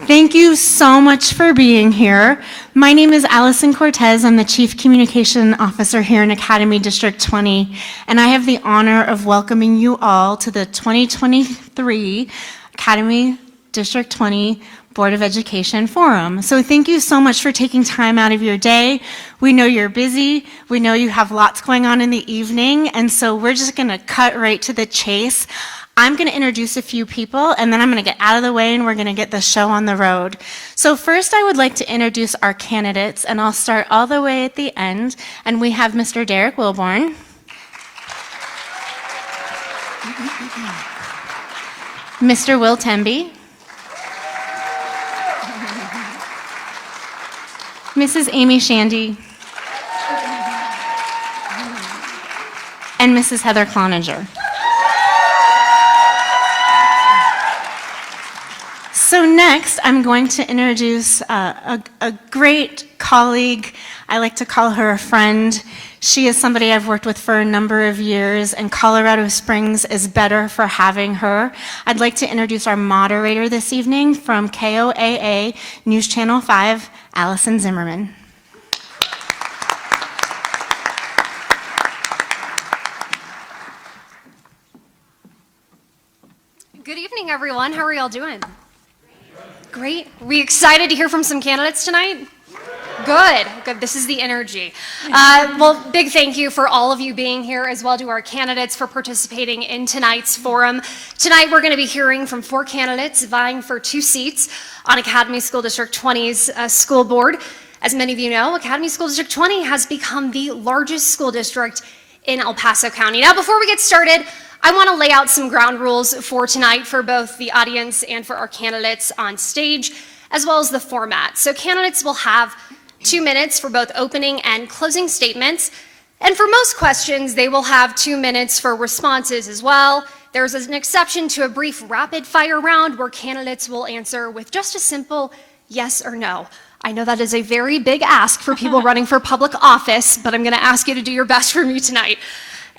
Thank you so much for being here. My name is Allison Cortez. I'm the Chief Communication Officer here in Academy District 20, and I have the honor of welcoming you all to the 2023 Academy District 20 Board of Education Forum. So thank you so much for taking time out of your day. We know you're busy. We know you have lots going on in the evening, and so we're just going to cut right to the chase. I'm going to introduce a few people, and then I'm going to get out of the way, and we're going to get the show on the road. So first, I would like to introduce our candidates, and I'll start all the way at the end. And we have Mr. Derek Wilborn, Mr. Will Temby, Mrs. Amy Shandy, and Mrs. Heather Cloninger. So next, I'm going to introduce a great colleague. I like to call her a friend. She is somebody I've worked with for a number of years, and Colorado Springs is better for having her. I'd like to introduce our moderator this evening from KOAA News Channel 5, Allison Zimmerman. Good evening, everyone. How are y'all doing? Great. We excited to hear from some candidates tonight? Good. This is the energy. Well, big thank you for all of you being here, as well to our candidates for participating in tonight's forum. Tonight, we're going to be hearing from 4 candidates vying for 2 seats on Academy School District 20's school board. As many of you know, Academy School District 20 has become the largest school district in El Paso County. Now, before we get started, I want to lay out some ground rules for tonight for both the audience and for our candidates on stage, as well as the format. So candidates will have 2 minutes for both opening and closing statements. And for most questions, they will have 2 minutes for responses as well. There's an exception to a brief rapid fire round where candidates will answer with just a simple yes or no. I know that is a very big ask for people running for public office, but I'm going to ask you to do your best for me tonight.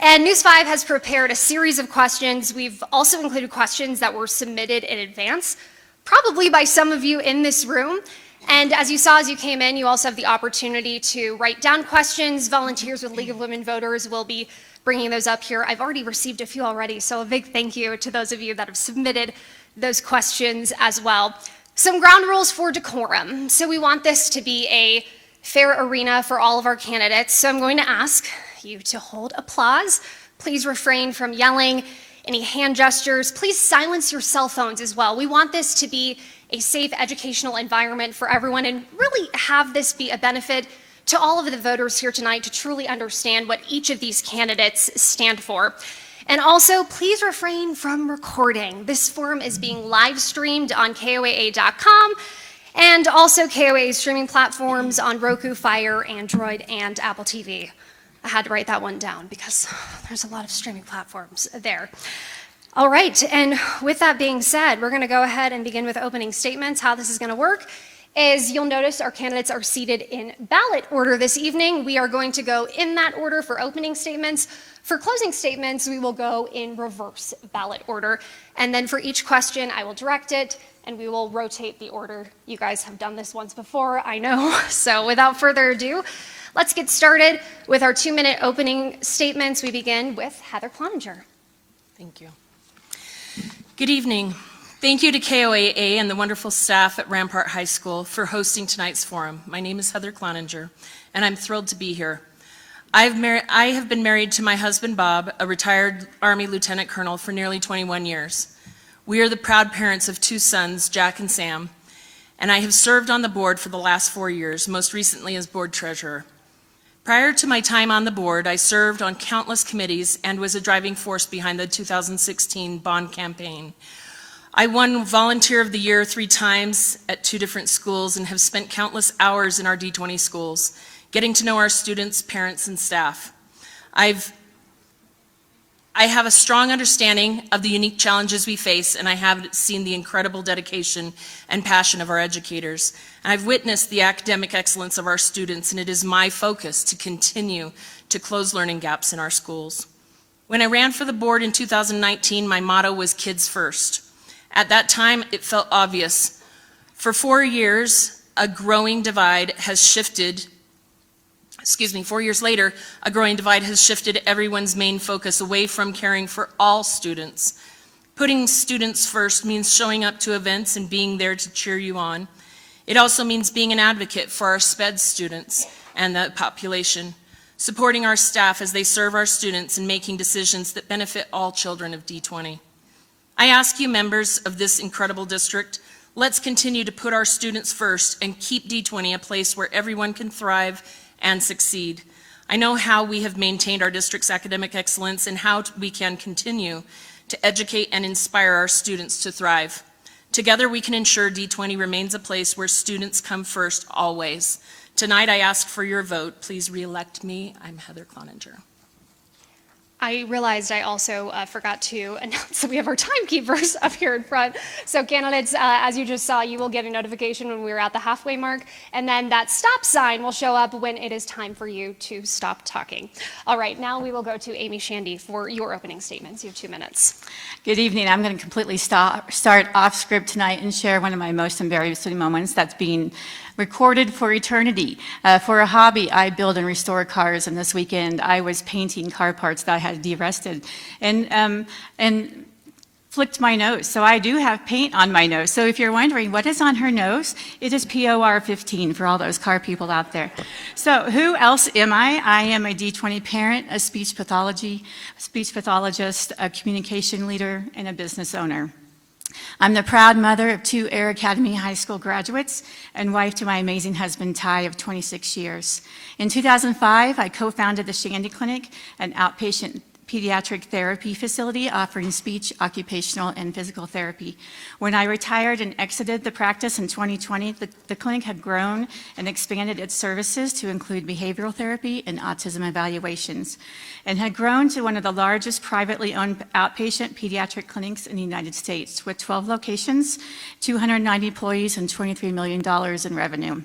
And News 5 has prepared a series of questions. We've also included questions that were submitted in advance, probably by some of you in this room. And as you saw as you came in, you also have the opportunity to write down questions. Volunteers with League of Women Voters will be bringing those up here. I've already received a few already, so a big thank you to those of you that have submitted those questions as well. Some ground rules for decorum. So we want this to be a fair arena for all of our candidates. So I'm going to ask you to hold applause. Please refrain from yelling, any hand gestures. Please silence your cell phones as well. We want this to be a safe educational environment for everyone and really have this be a benefit to all of the voters here tonight to truly understand what each of these candidates stand for. And also, please refrain from recording. This forum is being live streamed on KOAA.com and also KOAA streaming platforms on Roku, Fire, Android, and Apple TV. I had to write that one down because there's a lot of streaming platforms there. All right, and with that being said, we're going to go ahead and begin with opening statements. How this is going to work is you'll notice our candidates are seated in ballot order this evening. We are going to go in that order for opening statements. For closing statements, we will go in reverse ballot order. And then for each question, I will direct it, and we will rotate the order. You guys have done this once before, I know. So without further ado, let's get started with our 2-minute opening statements. We begin with Heather Cloninger. Thank you. Good evening. Thank you to KOAA and the wonderful staff at Rampart High School for hosting tonight's forum. My name is Heather Cloninger, and I'm thrilled to be here. I have been married to my husband, Bob, a retired Army Lieutenant Colonel, for nearly 21 years. We are the proud parents of 2 sons, Jack and Sam, and I have served on the board for the last 4 years, most recently as board treasurer. Prior to my time on the board, I served on countless committees and was a driving force behind the 2016 bond campaign. I won Volunteer of the Year 3 times at 2 different schools and have spent countless hours in our D20 schools, getting to know our students, parents, and staff. I have a strong understanding of the unique challenges we face, and I have seen the incredible dedication and passion of our educators. And I've witnessed the academic excellence of our students, and it is my focus to continue to close learning gaps in our schools. When I ran for the board in 2019, my motto was Kids First. At that time, it felt obvious For 4 years, a growing divide has shifted 4 years later, a growing divide has shifted everyone's main focus away from caring for all students. Putting students first means showing up to events and being there to cheer you on. It also means being an advocate for our SPED students and the population, supporting our staff as they serve our students and making decisions that benefit all children of D20. I ask you, members of this incredible district, let's continue to put our students first and keep D20 a place where everyone can thrive and succeed. I know how we have maintained our district's academic excellence and how we can continue to educate and inspire our students to thrive. Together we can ensure D20 remains a place where students come first always. Tonight I ask for your vote. Please re-elect me. I'm Heather Cloninger. I realized I also forgot to announce that we have our timekeepers up here in front. So candidates, as you just saw, you will get a notification when we're at the halfway mark, and then that stop sign will show up when it is time for you to stop talking. All right, now we will go to Amy Shandy for your opening statements. You have 2 minutes. Good evening. I'm going to completely start off script tonight and share one of my most embarrassing moments that's being recorded for eternity. For a hobby, I build and restore cars, and this weekend I was painting car parts that I had de-rusted and flicked my nose. So I do have paint on my nose. So if you're wondering what is on her nose, it is POR 15 for all those car people out there. So who else am I? I am a D20 parent, a speech pathologist, a communication leader, and a business owner. I'm the proud mother of 2 Air Academy High School graduates and wife to my amazing husband, Ty, of 26 years. In 2005, I co-founded the Shandy Clinic, an outpatient pediatric therapy facility offering speech, occupational, and physical therapy. When I retired and exited the practice in 2020, the clinic had grown and expanded its services to include behavioral therapy and autism evaluations, and had grown to one of the largest privately owned outpatient pediatric clinics in the United States, with 12 locations, 290 employees, and $23 million in revenue.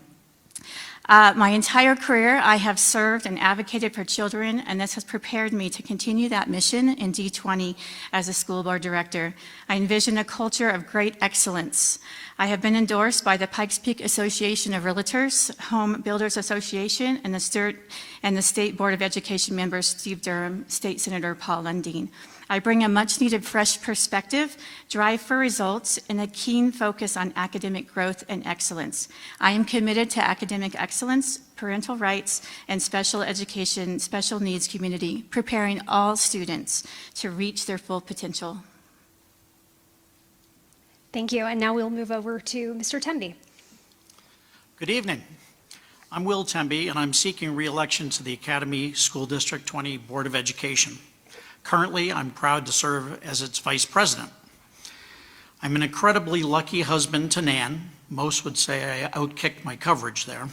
My entire career, I have served and advocated for children, and this has prepared me to continue that mission in D20 as a school board director. I envision a culture of great excellence. I have been endorsed by the Pikes Peak Association of Realtors, Home Builders Association, and the State Board of Education members Steve Durham, State Senator Paul Lundeen. I bring a much-needed fresh perspective, drive for results, and a keen focus on academic growth and excellence. I am committed to academic excellence, parental rights, and special education, special needs community, preparing all students to reach their full potential. Thank you, and now we'll move over to Mr. Temby. Good evening. I'm Will Temby, and I'm seeking re-election to the Academy School District 20 Board of Education. Currently, I'm proud to serve as its vice president. I'm an incredibly lucky husband to Nan. Most would say I outkicked my coverage there.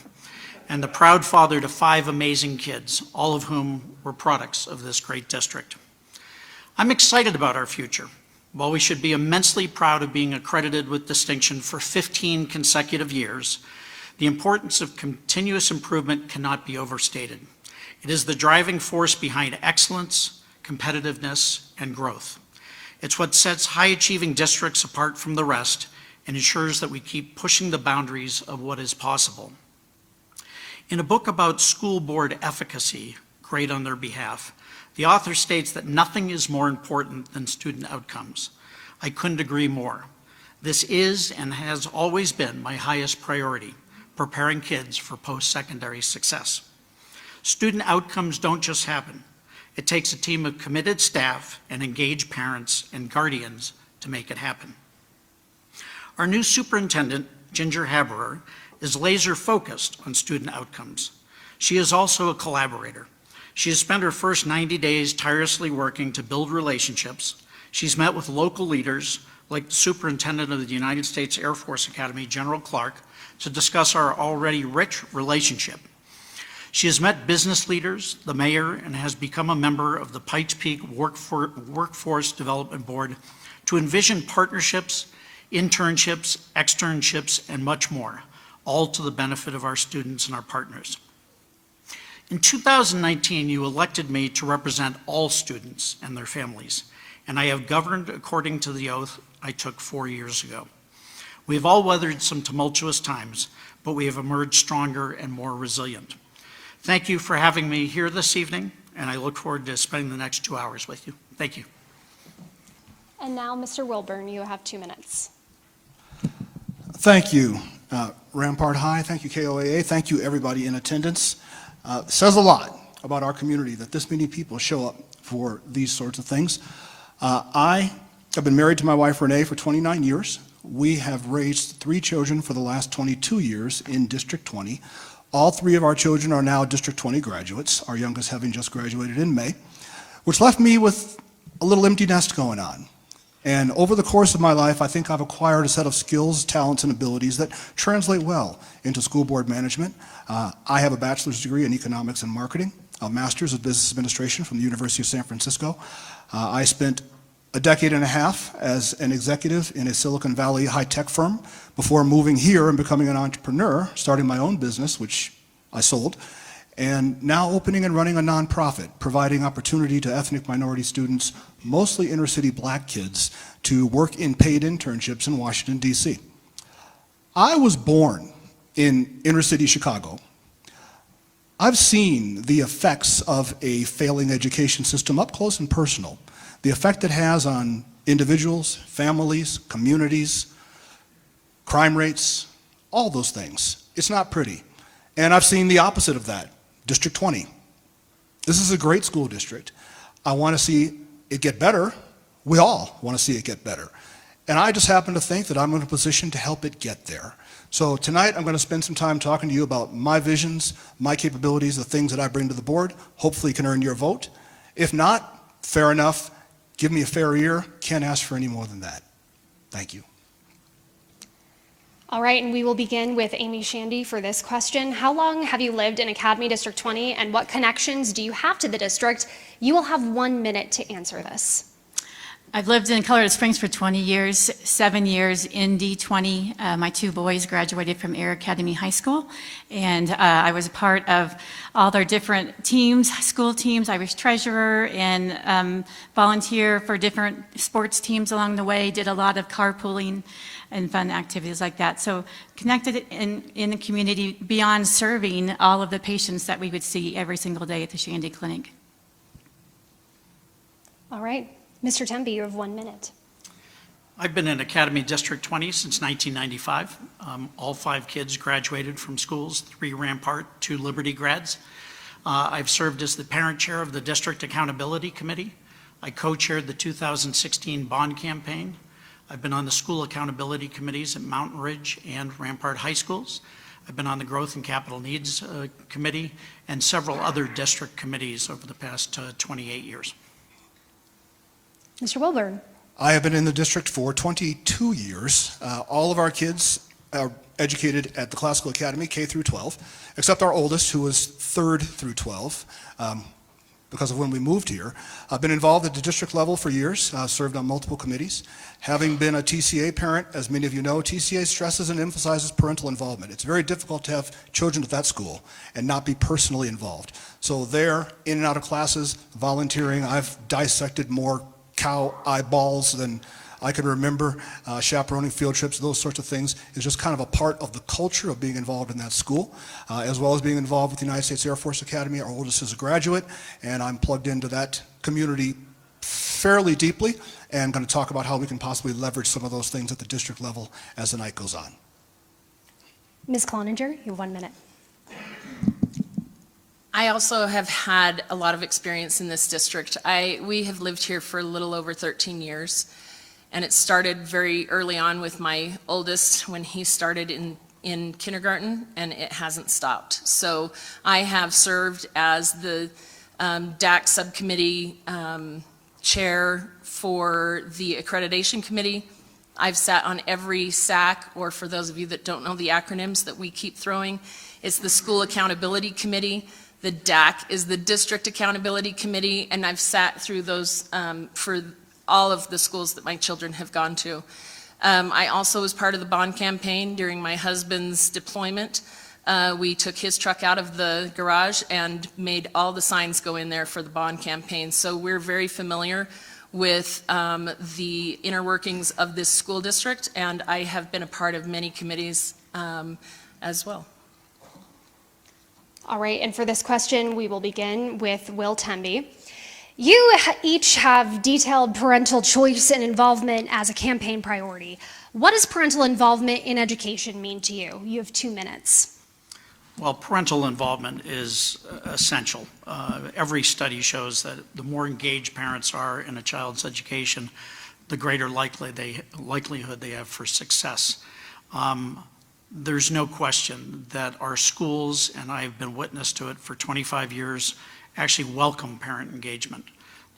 And the proud father to 5 amazing kids, all of whom were products of this great district. I'm excited about our future. While we should be immensely proud of being accredited with distinction for 15 consecutive years, the importance of continuous improvement cannot be overstated. It is the driving force behind excellence, competitiveness, and growth. It's what sets high-achieving districts apart from the rest and ensures that we keep pushing the boundaries of what is possible. In a book about school board efficacy, Great on Their Behalf, the author states that nothing is more important than student outcomes. I couldn't agree more. This is and has always been my highest priority, preparing kids for post-secondary success. Student outcomes don't just happen. It takes a team of committed staff and engaged parents and guardians to make it happen. Our new superintendent, Ginger Haberer, is laser focused on student outcomes. She is also a collaborator. She has spent her first 90 days tirelessly working to build relationships. She's met with local leaders like the superintendent of the United States Air Force Academy, General Clark, to discuss our already rich relationship. She has met business leaders, the mayor, and has become a member of the Pikes Peak Workforce Development Board to envision partnerships, internships, externships, and much more, all to the benefit of our students and our partners. In 2019, you elected me to represent all students and their families, and I have governed according to the oath I took 4 years ago. We have all weathered some tumultuous times, but we have emerged stronger and more resilient. Thank you for having me here this evening, and I look forward to spending the next 2 hours with you. Thank you. And now, Mr. Wilburn, you have 2 minutes. Thank you, Rampart High. Thank you, KOAA. Thank you, everybody in attendance. It says a lot about our community that this many people show up for these sorts of things. I have been married to my wife, Renee, for 29 years. We have raised 3 children for the last 22 years in District 20. All 3 of our children are now District 20 graduates, our youngest having just graduated in May, which left me with a little empty nest going on. And over the course of my life, I think I've acquired a set of skills, talents, and abilities that translate well into school board management. I have a bachelor's degree in economics and marketing, a master's of business administration from the University of San Francisco. I spent a decade and a half as an executive in a Silicon Valley high-tech firm before moving here and becoming an entrepreneur, starting my own business, which I sold, and now opening and running a nonprofit, providing opportunity to ethnic minority students, mostly inner-city black kids, to work in paid internships in Washington, D.C. I was born in inner-city Chicago. I've seen the effects of a failing education system up close and personal, the effect it has on individuals, families, communities, crime rates, all those things. It's not pretty. And I've seen the opposite of that. District 20. This is a great school district. I want to see it get better. We all want to see it get better. And I just happen to think that I'm in a position to help it get there. So tonight I'm going to spend some time talking to you about my visions, my capabilities, the things that I bring to the board. Hopefully can earn your vote. If not, fair enough. Give me a fair ear. Can't ask for any more than that. Thank you. All right, and we will begin with Amy Shandy for this question. How long have you lived in Academy District 20, and what connections do you have to the district? You will have 1 minute to answer this. I've lived in Colorado Springs for 20 years, 7 years in D20. My 2 boys graduated from Air Academy High School, and I was a part of all their different teams, school teams. I was treasurer and volunteer for different sports teams along the way, did a lot of carpooling and fun activities like that. So connected in the community beyond serving all of the patients that we would see every single day at the Shandy Clinic. All right, Mr. Temby, you have 1 minute. I've been in Academy District 20 since 1995. All 5 kids graduated from schools, 3 Rampart, 2 Liberty grads. I've served as the parent chair of the District Accountability Committee. I co-chaired the 2016 bond campaign. I've been on the school accountability committees at Mountain Ridge and Rampart High Schools. I've been on the Growth and Capital Needs Committee and several other district committees over the past 28 years. Mr. Wilburn. I have been in the district for 22 years. All of our kids are educated at the Classical Academy, K through 12, except our oldest, who was 3rd through 12. Because of when we moved here. I've been involved at the district level for years, served on multiple committees. Having been a TCA parent, as many of you know, TCA stresses and emphasizes parental involvement. It's very difficult to have children at that school and not be personally involved. So there, in and out of classes, volunteering, I've dissected more cow eyeballs than I can remember. Chaperoning field trips, those sorts of things is just kind of a part of the culture of being involved in that school, as well as being involved with the United States Air Force Academy. Our oldest is a graduate, and I'm plugged into that community fairly deeply, and going to talk about how we can possibly leverage some of those things at the district level as the night goes on. Ms. Cloninger, you have 1 minute. I also have had a lot of experience in this district. We have lived here for a little over 13 years. And it started very early on with my oldest when he started in kindergarten, and it hasn't stopped. So I have served as the DAC subcommittee chair for the accreditation committee. I've sat on every SAC, or for those of you that don't know the acronyms that we keep throwing, it's the School Accountability Committee. The DAC is the District Accountability Committee, and I've sat through those for all of the schools that my children have gone to. I also was part of the bond campaign during my husband's deployment. We took his truck out of the garage and made all the signs go in there for the bond campaign. So we're very familiar with the inner workings of this school district, and I have been a part of many committees as well. All right, and for this question, we will begin with Will Temby. You each have detailed parental choice and involvement as a campaign priority. What does parental involvement in education mean to you? You have 2 minutes. Well, parental involvement is essential. Every study shows that the more engaged parents are in a child's education, the greater likelihood they have for success. There's no question that our schools, and I've been witness to it for 25 years, actually welcome parent engagement.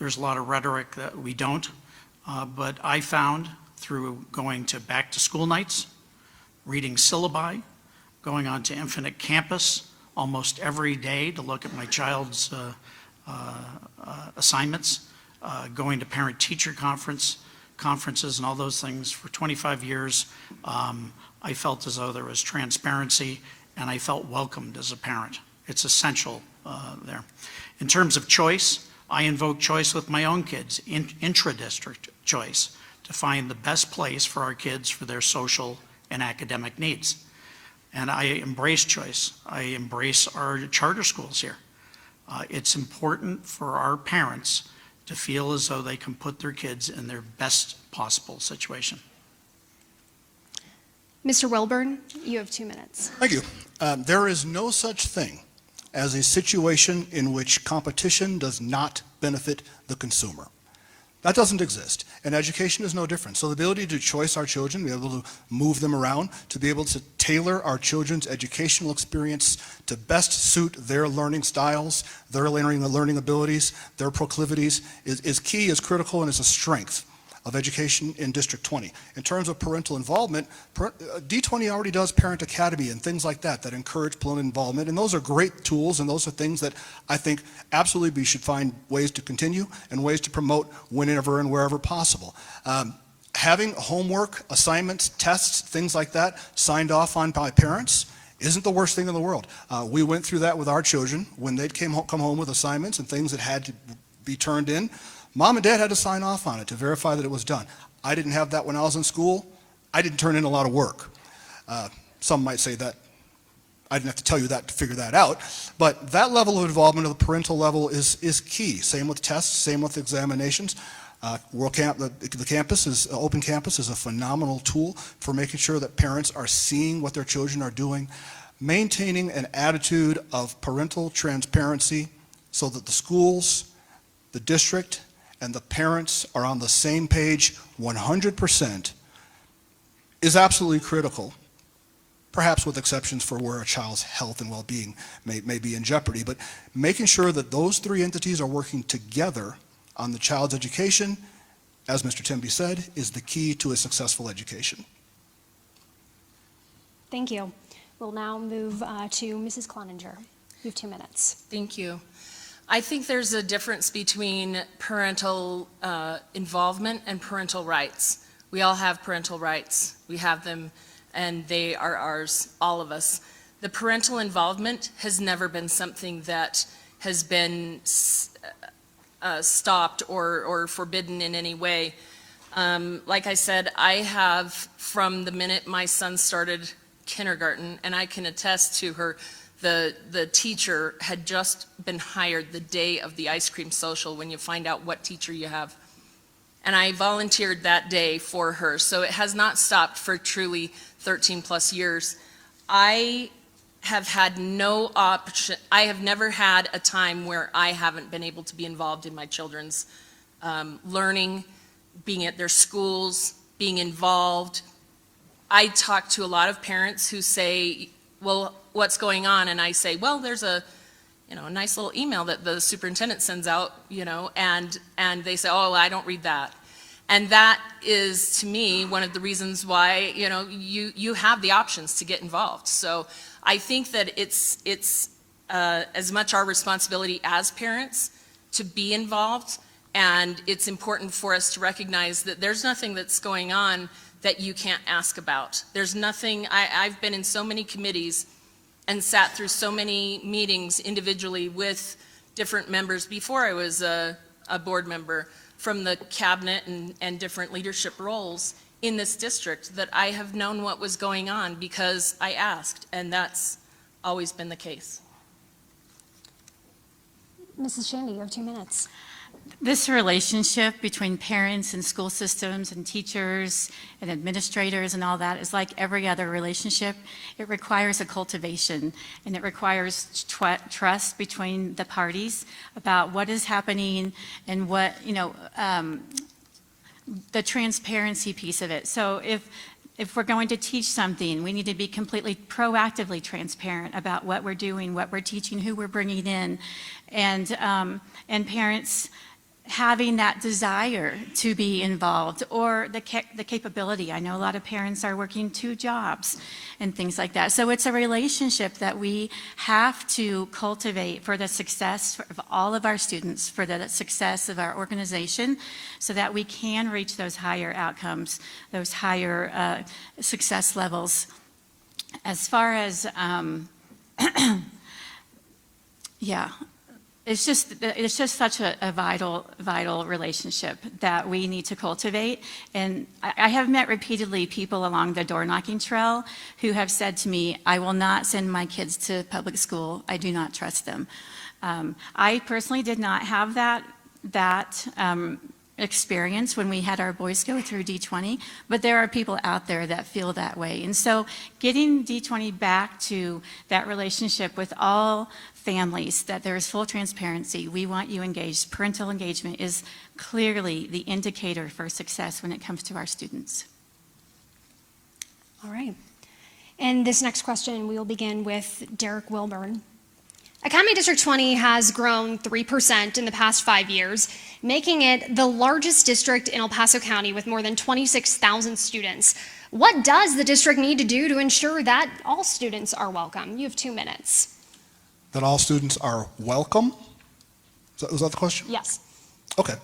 There's a lot of rhetoric that we don't, but I found through going to back-to-school nights, reading syllabi, going on to Infinite Campus almost every day to look at my child's assignments, going to parent-teacher conferences and all those things for 25 years. I felt as though there was transparency, and I felt welcomed as a parent. It's essential there. In terms of choice, I invoke choice with my own kids, intra-district choice, to find the best place for our kids for their social and academic needs. And I embrace choice. I embrace our charter schools here. It's important for our parents to feel as though they can put their kids in their best possible situation. Mr. Wilburn, you have 2 minutes. Thank you. There is no such thing as a situation in which competition does not benefit the consumer. That doesn't exist, and education is no different. So the ability to choice our children, be able to move them around, to be able to tailor our children's educational experience to best suit their learning styles, their learning abilities, their proclivities, is key, is critical, and is a strength of education in District 20. In terms of parental involvement, D20 already does Parent Academy and things like that encourage parental involvement, and those are great tools, and those are things that I think absolutely we should find ways to continue and ways to promote whenever and wherever possible. Having homework, assignments, tests, things like that signed off on by parents isn't the worst thing in the world. We went through that with our children when they'd come home with assignments and things that had to be turned in. Mom and Dad had to sign off on it to verify that it was done. I didn't have that when I was in school. I didn't turn in a lot of work. Some might say that I didn't have to tell you that to figure that out, but that level of involvement at the parental level is key. Same with tests, same with examinations. The campus is open campus is a phenomenal tool for making sure that parents are seeing what their children are doing, maintaining an attitude of parental transparency so that the schools, the district, and the parents are on the same page 100% is absolutely critical, perhaps with exceptions for where a child's health and well-being may be in jeopardy. But making sure that those three entities are working together on the child's education, as Mr. Temby said, is the key to a successful education. Thank you. We'll now move to Mrs. Cloninger. You have 2 minutes. Thank you. I think there's a difference between parental involvement and parental rights. We all have parental rights. We have them, and they are ours, all of us. The parental involvement has never been something that has been stopped or forbidden in any way. Like I said, I have, from the minute my son started kindergarten, and I can attest to her, the teacher had just been hired the day of the ice cream social when you find out what teacher you have. And I volunteered that day for her, so it has not stopped for truly 13 plus years. I have had no option, I have never had a time where I haven't been able to be involved in my children's learning, being at their schools, being involved. I talk to a lot of parents who say, well, what's going on? And I say, well, there's a nice little email that the superintendent sends out, and they say, oh, I don't read that. And that is, to me, one of the reasons why, you have the options to get involved. So I think that it's as much our responsibility as parents to be involved, and it's important for us to recognize that there's nothing that's going on that you can't ask about. There's nothing, I've been in so many committees and sat through so many meetings individually with different members before I was a board member. from the cabinet and different leadership roles in this district that I have known what was going on because I asked, and that's always been the case. Mrs. Shandy, you have 2 minutes. This relationship between parents and school systems and teachers and administrators and all that is like every other relationship. It requires a cultivation, and it requires trust between the parties about what is happening and what, the transparency piece of it. So if we're going to teach something, we need to be completely proactively transparent about what we're doing, what we're teaching, who we're bringing in, and parents having that desire to be involved or the capability. I know a lot of parents are working 2 jobs and things like that. So it's a relationship that we have to cultivate for the success of all of our students, for the success of our organization, so that we can reach those higher outcomes, those higher success levels. As far as, yeah. It's just such a vital relationship that we need to cultivate. And I have met repeatedly people along the door knocking trail who have said to me, I will not send my kids to public school. I do not trust them. I personally did not have that experience when we had our boys go through D20, but there are people out there that feel that way. And so getting D20 back to that relationship with all families, that there is full transparency, we want you engaged. Parental engagement is clearly the indicator for success when it comes to our students. All right. And this next question, we will begin with Derek Wilburn. Academy District 20 has grown 3% in the past 5 years, making it the largest district in El Paso County with more than 26,000 students. What does the district need to do to ensure that all students are welcome? You have 2 minutes. That all students are welcome? Was that the question? Yes. Okay.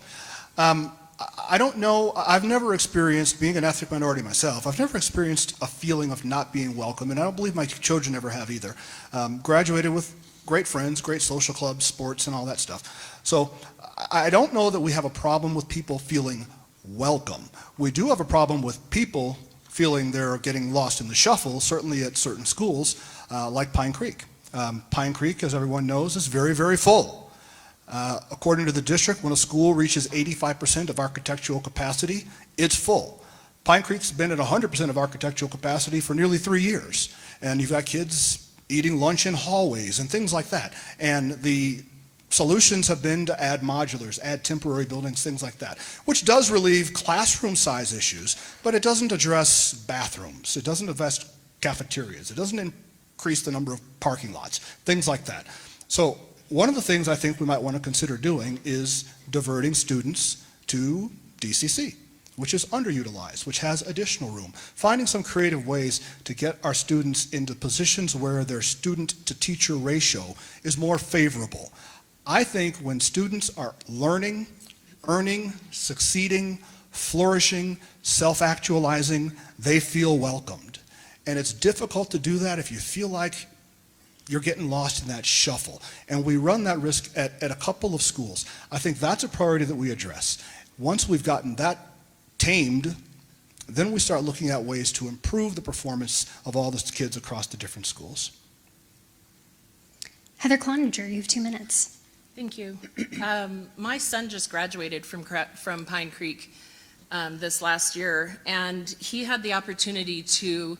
I don't know, I've never experienced, being an ethnic minority myself, I've never experienced a feeling of not being welcome, and I don't believe my children ever have either. Graduated with great friends, great social clubs, sports, and all that stuff. So I don't know that we have a problem with people feeling welcome. We do have a problem with people feeling they're getting lost in the shuffle, certainly at certain schools, like Pine Creek. Pine Creek, as everyone knows, is very, very full. According to the district, when a school reaches 85% of architectural capacity, it's full. Pine Creek's been at 100% of architectural capacity for nearly 3 years. And you've got kids eating lunch in hallways and things like that. And the solutions have been to add modulars, add temporary buildings, things like that, which does relieve classroom size issues, but it doesn't address bathrooms. It doesn't address cafeterias. It doesn't increase the number of parking lots, things like that. So one of the things I think we might want to consider doing is diverting students to DCC, which is underutilized, which has additional room. Finding some creative ways to get our students into positions where their student-to-teacher ratio is more favorable. I think when students are learning, earning, succeeding, flourishing, self-actualizing, they feel welcomed. And it's difficult to do that if you feel like you're getting lost in that shuffle. And we run that risk at a couple of schools. I think that's a priority that we address. Once we've gotten that tamed, then we start looking at ways to improve the performance of all the kids across the different schools. Heather Cloninger, you have 2 minutes. Thank you. My son just graduated from Pine Creek this last year, and he had the opportunity to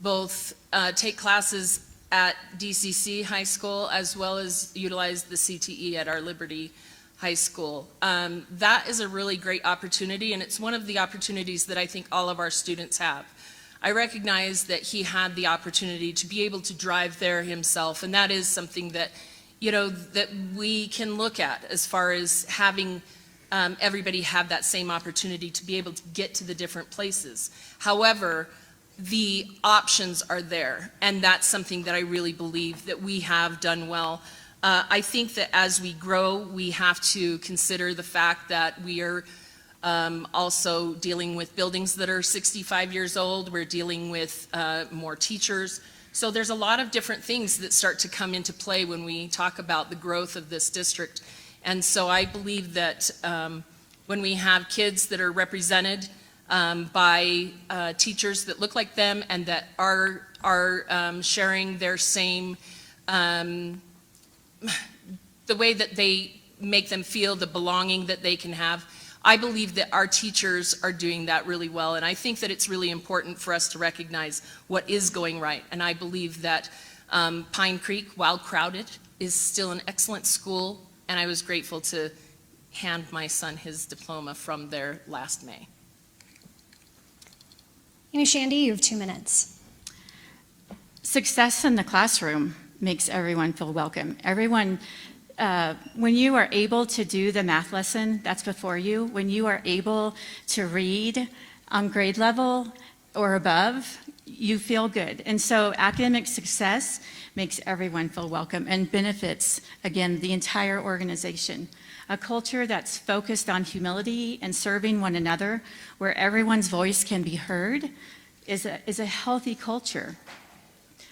both take classes at DCC High School as well as utilize the CTE at our Liberty High School. That is a really great opportunity, and it's one of the opportunities that I think all of our students have. I recognize that he had the opportunity to be able to drive there himself, and that is something that, that we can look at as far as having everybody have that same opportunity to be able to get to the different places. However, the options are there, and that's something that I really believe that we have done well. I think that as we grow, we have to consider the fact that we are also dealing with buildings that are 65 years old. We're dealing with more teachers. So there's a lot of different things that start to come into play when we talk about the growth of this district. And so I believe that when we have kids that are represented by teachers that look like them and that are sharing their same, the way that they make them feel, the belonging that they can have. I believe that our teachers are doing that really well, and I think that it's really important for us to recognize what is going right. And I believe that Pine Creek, while crowded, is still an excellent school, and I was grateful to hand my son his diploma from there last May. Amy Shandy, you have 2 minutes. Success in the classroom makes everyone feel welcome. Everyone, when you are able to do the math lesson that's before you, when you are able to read on grade level or above, you feel good. And so academic success makes everyone feel welcome and benefits, again, the entire organization. A culture that's focused on humility and serving one another, where everyone's voice can be heard, is a healthy culture.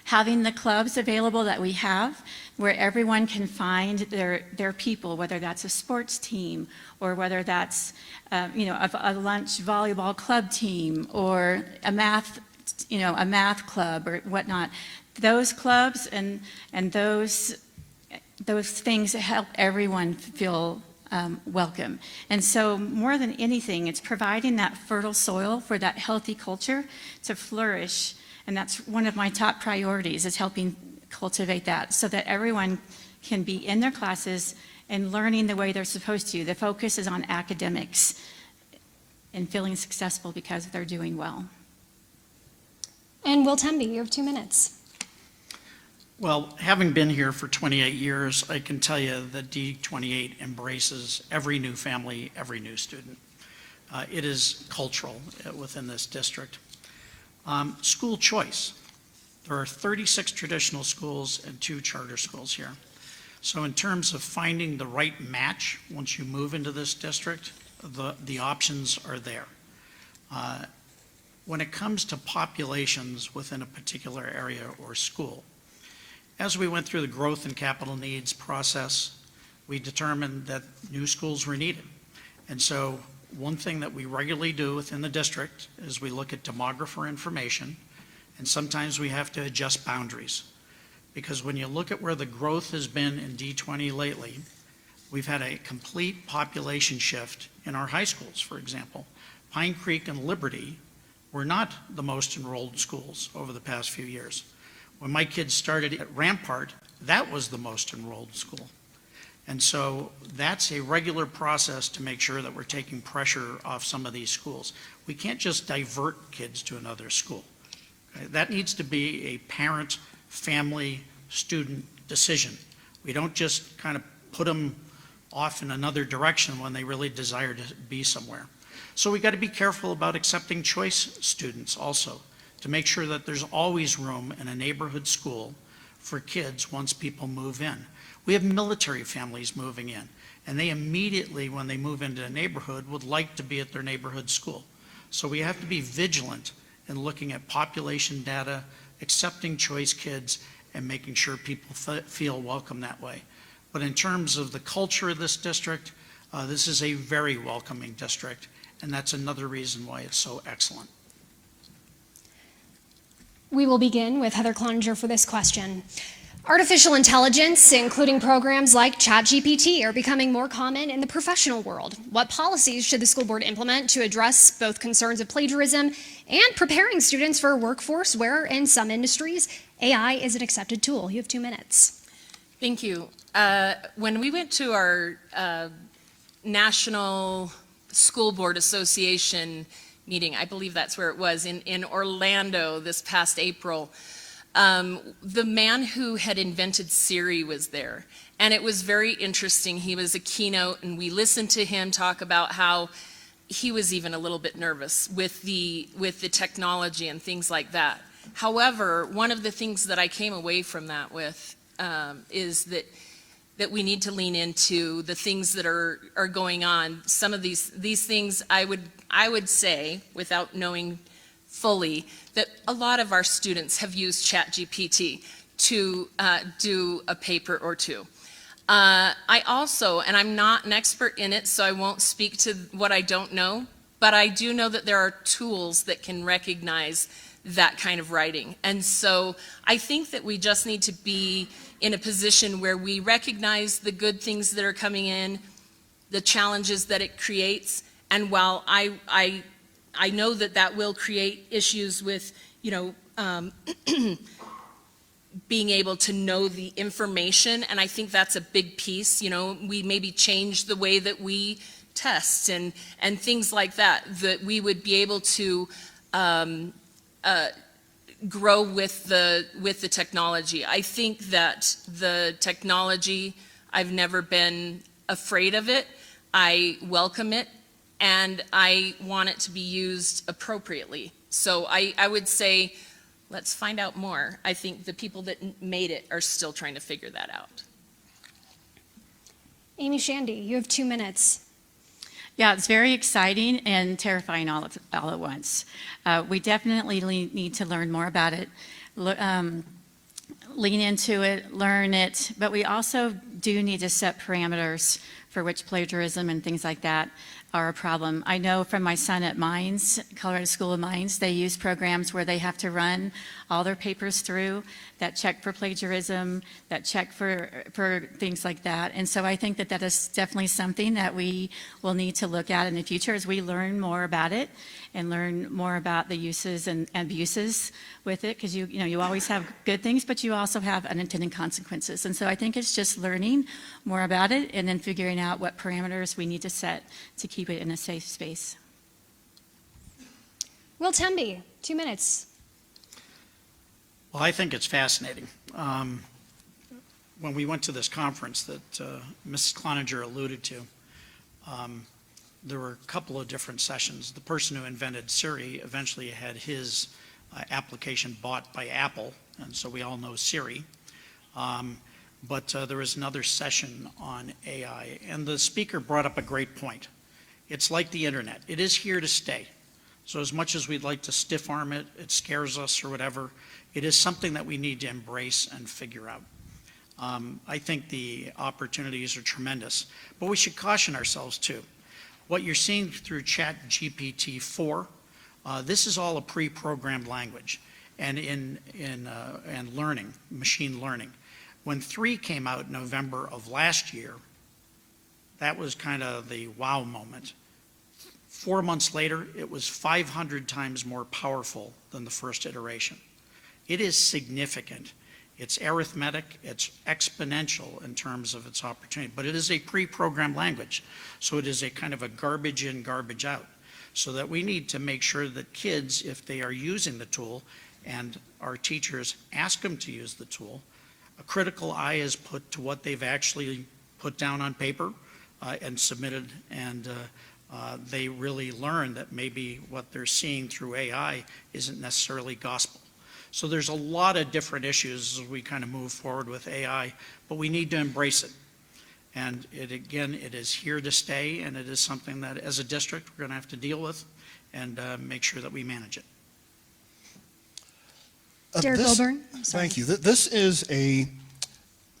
Having the clubs available that we have, where everyone can find their people, whether that's a sports team or whether that's a lunch volleyball club team or a math club or whatnot. Those clubs and those things help everyone feel welcome. And so more than anything, it's providing that fertile soil for that healthy culture to flourish. And that's one of my top priorities, is helping cultivate that so that everyone can be in their classes and learning the way they're supposed to. The focus is on academics and feeling successful because they're doing well. And Will Temby, you have 2 minutes. Well, having been here for 28 years, I can tell you that D28 embraces every new family, every new student. It is cultural within this district. School choice. There are 36 traditional schools and 2 charter schools here. So in terms of finding the right match, once you move into this district, the options are there. When it comes to populations within a particular area or school, as we went through the growth and capital needs process, we determined that new schools were needed. And so one thing that we regularly do within the district is we look at demographer information, and sometimes we have to adjust boundaries. Because when you look at where the growth has been in D20 lately, we've had a complete population shift in our high schools, for example. Pine Creek and Liberty were not the most enrolled schools over the past few years. When my kids started at Rampart, that was the most enrolled school. And so that's a regular process to make sure that we're taking pressure off some of these schools. We can't just divert kids to another school. Okay? That needs to be a parent, family, student decision. We don't just kind of put them off in another direction when they really desire to be somewhere. So we got to be careful about accepting choice students also, to make sure that there's always room in a neighborhood school for kids once people move in. We have military families moving in, and they immediately, when they move into a neighborhood, would like to be at their neighborhood school. So we have to be vigilant in looking at population data, accepting choice kids, and making sure people feel welcome that way. But in terms of the culture of this district, this is a very welcoming district, and that's another reason why it's so excellent. We will begin with Heather Cloninger for this question. Artificial intelligence, including programs like ChatGPT, are becoming more common in the professional world. What policies should the school board implement to address both concerns of plagiarism and preparing students for a workforce where, in some industries, AI is an accepted tool? You have 2 minutes. Thank you. When we went to our National School Board Association meeting, I believe that's where it was, in Orlando this past April, the man who had invented Siri was there. And it was very interesting. He was a keynote, and we listened to him talk about how he was even a little bit nervous with the technology and things like that. However, one of the things that I came away from that with is that we need to lean into the things that are going on. Some of these things I would say, without knowing fully, that a lot of our students have used ChatGPT to do a paper or two. I also, and I'm not an expert in it, so I won't speak to what I don't know, but I do know that there are tools that can recognize that kind of writing. And so I think that we just need to be in a position where we recognize the good things that are coming in, the challenges that it creates, and while I know that that will create issues with, being able to know the information, and I think that's a big piece. We maybe change the way that we test and things like that, that we would be able to grow with the technology. I think that the technology, I've never been afraid of it. I welcome it, and I want it to be used appropriately. So I would say, let's find out more. I think the people that made it are still trying to figure that out. Amy Shandy, you have 2 minutes. Yeah, it's very exciting and terrifying all at once. We definitely need to learn more about it, lean into it, learn it, but we also do need to set parameters for which plagiarism and things like that are a problem. I know from my son at Mines, Colorado School of Mines, they use programs where they have to run all their papers through that check for plagiarism, that check for things like that. And so I think that that is definitely something that we will need to look at in the future as we learn more about it and learn more about the uses and abuses with it, because you always have good things, but you also have unintended consequences. And so I think it's just learning more about it and then figuring out what parameters we need to set to keep it in a safe space. Will Temby, 2 minutes. Well, I think it's fascinating. When we went to this conference that Mrs. Cloninger alluded to, there were a couple of different sessions. The person who invented Siri eventually had his application bought by Apple, and so we all know Siri. But there was another session on AI, and the speaker brought up a great point. It's like the internet. It is here to stay. So as much as we'd like to stiff arm it, it scares us or whatever, it is something that we need to embrace and figure out. I think the opportunities are tremendous, but we should caution ourselves too. What you're seeing through ChatGPT-4, this is all a pre-programmed language and learning, machine learning. When 3 came out in November of last year, that was kind of the wow moment. 4 months later, it was 500 times more powerful than the first iteration. It is significant. It's arithmetic, it's exponential in terms of its opportunity, but it is a pre-programmed language. So it is a kind of a garbage in, garbage out. So that we need to make sure that kids, if they are using the tool, and our teachers ask them to use the tool, a critical eye is put to what they've actually put down on paper and submitted, and they really learn that maybe what they're seeing through AI isn't necessarily gospel. So there's a lot of different issues as we kind of move forward with AI, but we need to embrace it. And it is here to stay, and it is something that as a district we're going to have to deal with and make sure that we manage it. Derek Wilburn. Thank you. This is a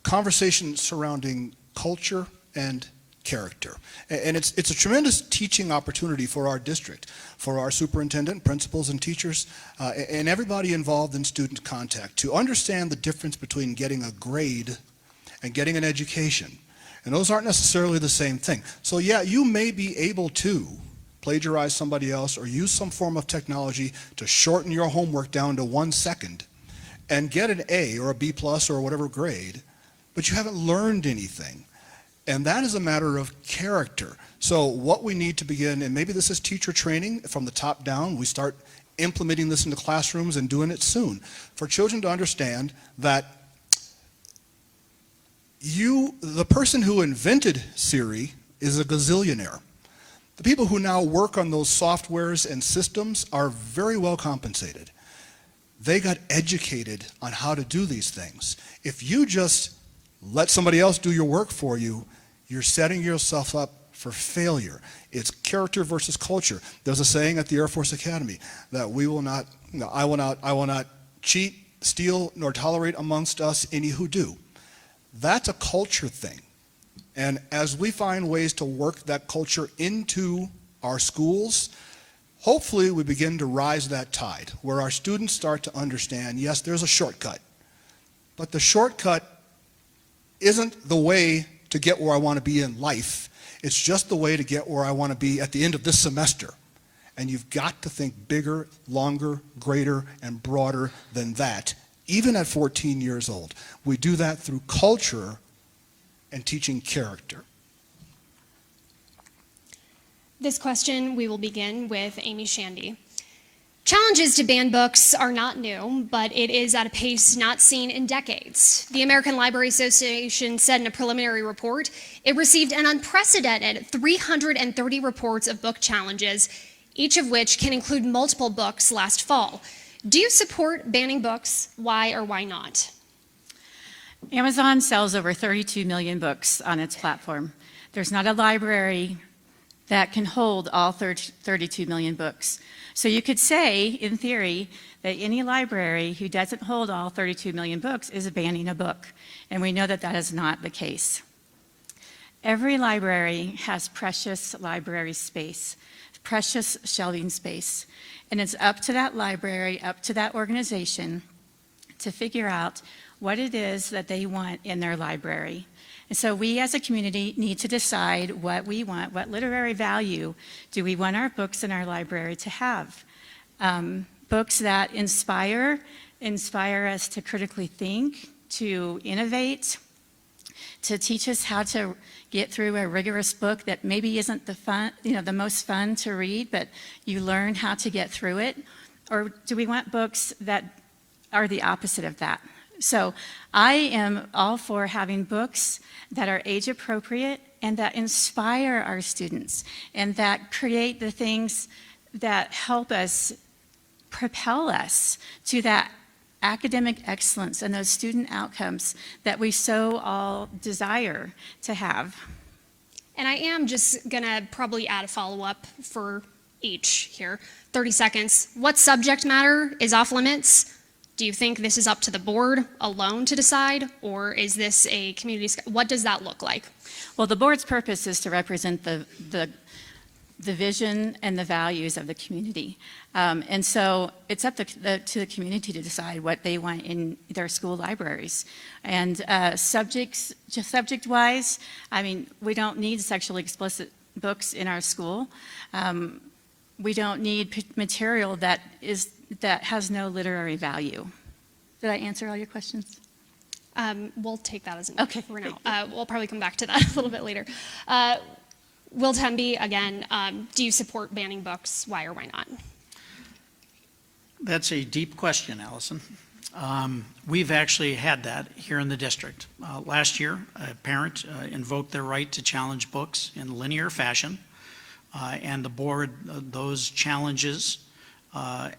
conversation surrounding culture and character. And it's a tremendous teaching opportunity for our district, for our superintendent, principals, and teachers, and everybody involved in student contact to understand the difference between getting a grade and getting an education. And those aren't necessarily the same thing. So yeah, you may be able to plagiarize somebody else or use some form of technology to shorten your homework down to 1 second and get an A or a B plus or whatever grade, but you haven't learned anything. And that is a matter of character. So what we need to begin, and maybe this is teacher training from the top down, we start implementing this into classrooms and doing it soon, for children to understand that the person who invented Siri is a gazillionaire. The people who now work on those softwares and systems are very well compensated. They got educated on how to do these things. If you just let somebody else do your work for you, you're setting yourself up for failure. It's character versus culture. There's a saying at the Air Force Academy that I will not cheat, steal, nor tolerate amongst us any who do. That's a culture thing. And as we find ways to work that culture into our schools, hopefully we begin to rise that tide, where our students start to understand, yes, there's a shortcut, but the shortcut isn't the way to get where I want to be in life. It's just the way to get where I want to be at the end of this semester. And you've got to think bigger, longer, greater, and broader than that, even at 14 years old. We do that through culture and teaching character. This question, we will begin with Amy Shandy. Challenges to ban books are not new, but it is at a pace not seen in decades. The American Library Association said in a preliminary report it received an unprecedented 330 reports of book challenges, each of which can include multiple books last fall. Do you support banning books? Why or why not? Amazon sells over 32 million books on its platform. There's not a library that can hold all 32 million books. So you could say, in theory, that any library who doesn't hold all 32 million books is banning a book. And we know that that is not the case. Every library has precious library space, precious shelving space. And it's up to that library, up to that organization to figure out what it is that they want in their library. And so we as a community need to decide what we want, what literary value do we want our books in our library to have. Books that inspire us to critically think, to innovate, to teach us how to get through a rigorous book that maybe isn't the most fun to read, but you learn how to get through it. Or do we want books that are the opposite of that? So I am all for having books that are age appropriate and that inspire our students and that create the things that help us propel us to that academic excellence and those student outcomes that we so all desire to have. And I am just gonna probably add a follow-up for each here. 30 seconds. What subject matter is off limits? Do you think this is up to the board alone to decide, or is this a community? What does that look like? Well, the board's purpose is to represent the vision and the values of the community. And so it's up to the community to decide what they want in their school libraries. And subject-wise, I mean, we don't need sexually explicit books in our school. We don't need material that has no literary value. Did I answer all your questions? We'll take that as an Okay, for now. We'll probably come back to that a little bit later. Will Temby, again, do you support banning books? Why or why not? That's a deep question, Allison. We've actually had that here in the district. Last year, a parent invoked their right to challenge books in linear fashion, and the board, those challenges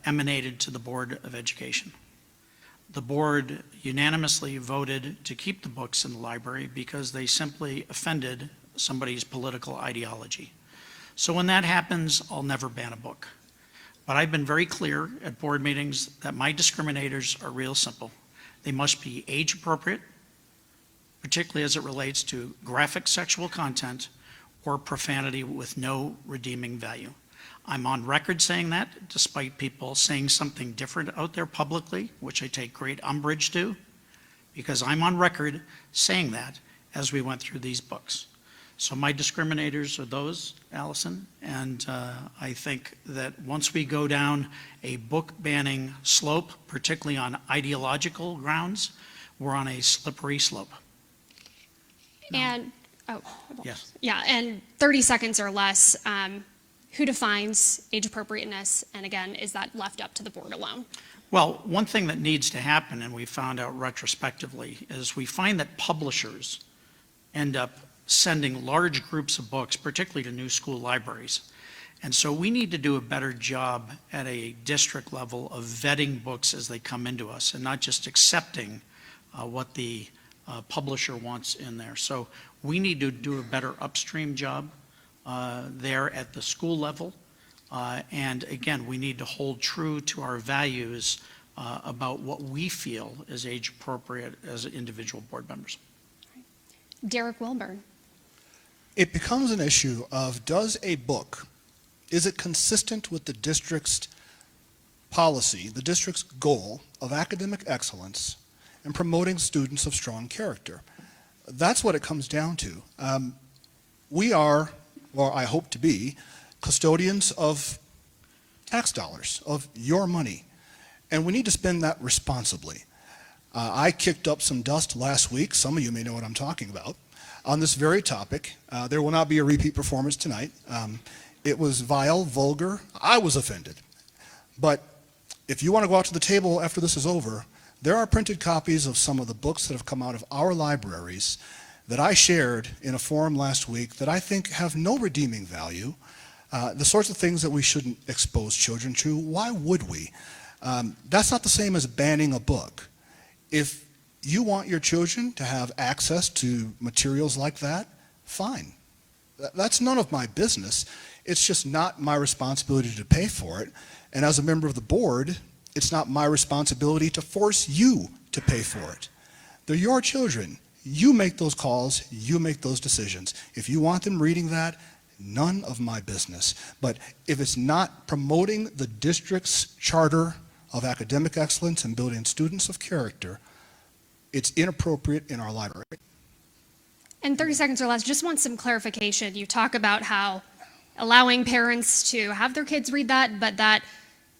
emanated to the Board of Education. The board unanimously voted to keep the books in the library because they simply offended somebody's political ideology. So when that happens, I'll never ban a book. But I've been very clear at board meetings that my discriminators are real simple. They must be age appropriate, particularly as it relates to graphic sexual content or profanity with no redeeming value. I'm on record saying that, despite people saying something different out there publicly, which I take great umbrage to, because I'm on record saying that as we went through these books. So my discriminators are those, Allison, and I think that once we go down a book banning slope, particularly on ideological grounds, we're on a slippery slope. And, Yes. yeah, and 30 seconds or less, who defines age appropriateness? And again, is that left up to the board alone? Well, one thing that needs to happen, and we found out retrospectively, is we find that publishers end up sending large groups of books, particularly to new school libraries. And so we need to do a better job at a district level of vetting books as they come into us and not just accepting what the publisher wants in there. So we need to do a better upstream job there at the school level. And again, we need to hold true to our values about what we feel is age appropriate as individual board members. Derek Wilburn. it becomes an issue of, does a book, is it consistent with the district's policy, the district's goal of academic excellence and promoting students of strong character? That's what it comes down to. We are, or I hope to be, custodians of tax dollars, of your money, and we need to spend that responsibly. I kicked up some dust last week, some of you may know what I'm talking about, on this very topic. There will not be a repeat performance tonight. It was vile, vulgar. I was offended. But if you want to go out to the table after this is over, there are printed copies of some of the books that have come out of our libraries that I shared in a forum last week that I think have no redeeming value, the sorts of things that we shouldn't expose children to. Why would we? That's not the same as banning a book. If you want your children to have access to materials like that, fine. That's none of my business. It's just not my responsibility to pay for it. And as a member of the board, it's not my responsibility to force you to pay for it. They're your children. You make those calls, you make those decisions. If you want them reading that, none of my business. But if it's not promoting the district's charter of academic excellence and building students of character, it's inappropriate in our library. And 30 seconds or less, just want some clarification. You talk about how allowing parents to have their kids read that, but that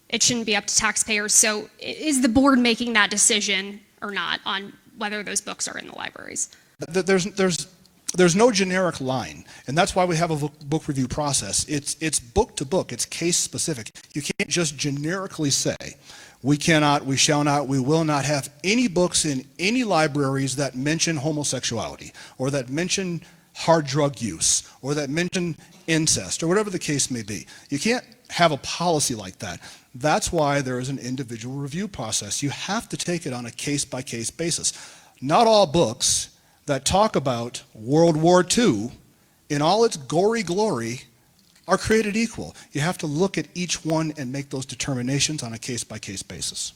it shouldn't be up to taxpayers. So is the board making that decision or not on whether those books are in the libraries? There's no generic line, and that's why we have a book review process. It's book to book, it's case specific. You can't just generically say, we cannot, we shall not, we will not have any books in any libraries that mention homosexuality, or that mention hard drug use, or that mention incest, or whatever the case may be. You can't have a policy like that. That's why there is an individual review process. You have to take it on a case-by-case basis. Not all books that talk about World War II in all its gory glory are created equal. You have to look at each one and make those determinations on a case-by-case basis.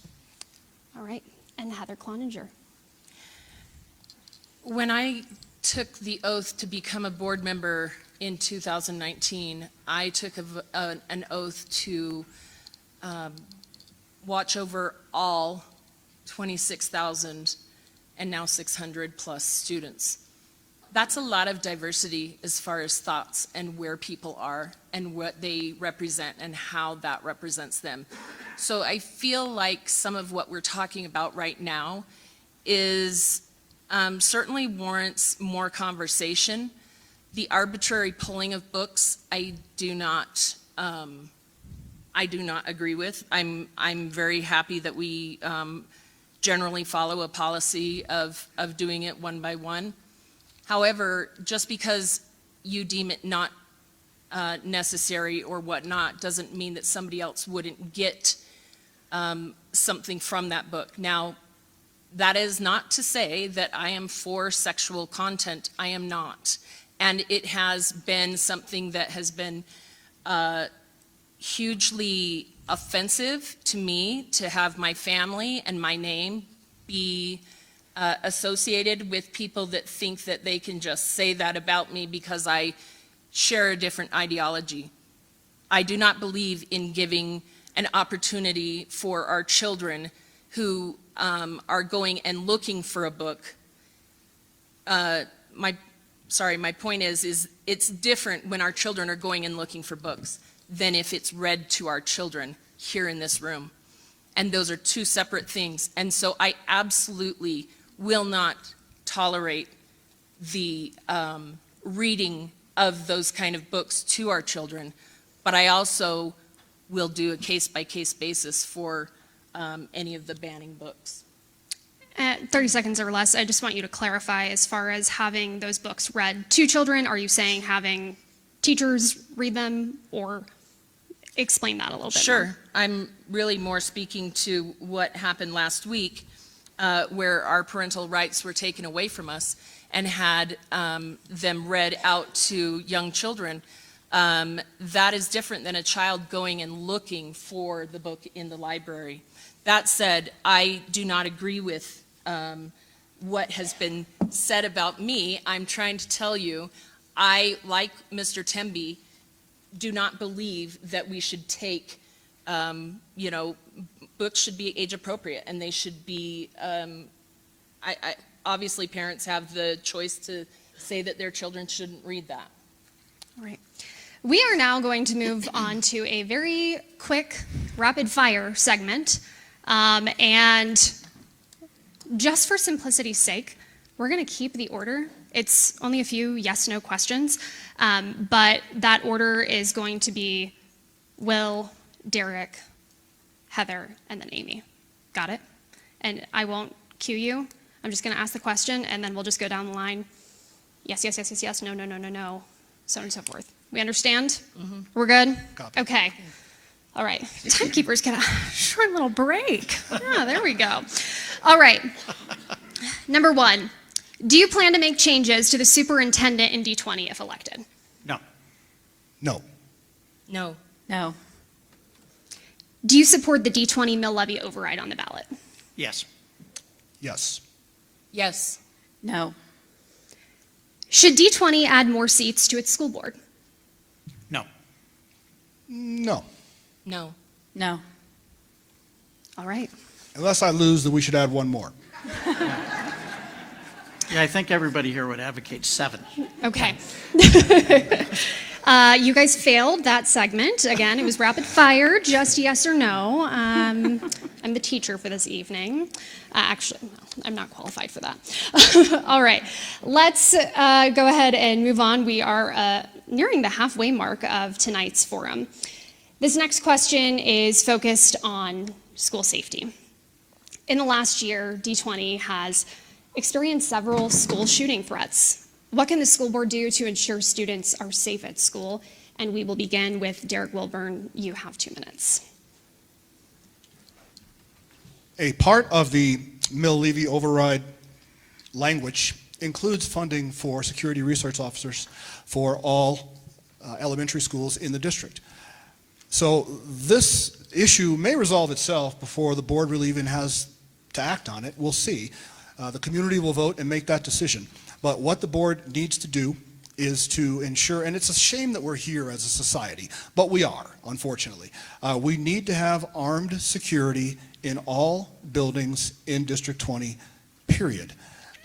All right, and Heather Cloninger. When I took the oath to become a board member in 2019, I took an oath to watch over all 26,000 and now 600 plus students. That's a lot of diversity as far as thoughts and where people are and what they represent and how that represents them. So I feel like some of what we're talking about right now is certainly warrants more conversation. The arbitrary pulling of books, I do not agree with. I'm very happy that we generally follow a policy of doing it one by one. However, just because you deem it not necessary or whatnot doesn't mean that somebody else wouldn't get something from that book. Now, that is not to say that I am for sexual content. I am not. And it has been something that has been hugely offensive to me to have my family and my name be associated with people that think that they can just say that about me because I share a different ideology. I do not believe in giving an opportunity for our children who are going and looking for a book. My point is it's different when our children are going and looking for books than if it's read to our children here in this room. And those are two separate things. And so I absolutely will not tolerate the reading of those kind of books to our children, but I also will do a case-by-case basis for any of the banning books. 30 seconds or less, I just want you to clarify as far as having those books read to children. Are you saying having teachers read them, or explain that a little bit Sure. more? I'm really more speaking to what happened last week where our parental rights were taken away from us and had them read out to young children. That is different than a child going and looking for the book in the library. That said, I do not agree with what has been said about me. I'm trying to tell you, I, like Mr. Temby, do not believe that we should take, books should be age appropriate, and they should be, obviously parents have the choice to say that their children shouldn't read that. All right. We are now going to move on to a very quick rapid fire segment. And just for simplicity's sake, we're going to keep the order. It's only a few yes/no questions, but that order is going to be Will, Derek, Heather, and then Amy. Got it? And I won't cue you. I'm just going to ask the question, and then we'll just go down the line. Yes, yes, yes, yes, yes, no, no, no, no, no, so on and so forth. We understand? Mm-hmm. We're good? Copy. Okay. All right. Timekeepers get a short little break. Yeah, there we go. All right. Number 1, do you plan to make changes to the superintendent in D20 if elected? No. No. No. No. Do you support the D20 mill levy override on the ballot? Yes. Yes. Yes. No. Should D20 add more seats to its school board? No. No. No. No. All right. Unless I lose, then we should add one more. Yeah, I think everybody here would advocate 7. Okay. You guys failed that segment. Again, it was rapid fire, just yes or no. I'm the teacher for this evening. Actually, no, I'm not qualified for that. All right, let's go ahead and move on. We are nearing the halfway mark of tonight's forum. This next question is focused on school safety. In the last year, D20 has experienced several school shooting threats. What can the school board do to ensure students are safe at school? And we will begin with Derek Wilburn. You have 2 minutes. A part of the mill levy override language includes funding for security resource officers for all elementary schools in the district. So this issue may resolve itself before the board really even has to act on it. We'll see. The community will vote and make that decision. But what the board needs to do is to ensure, and it's a shame that we're here as a society, but we are, unfortunately. We need to have armed security in all buildings in District 20, period.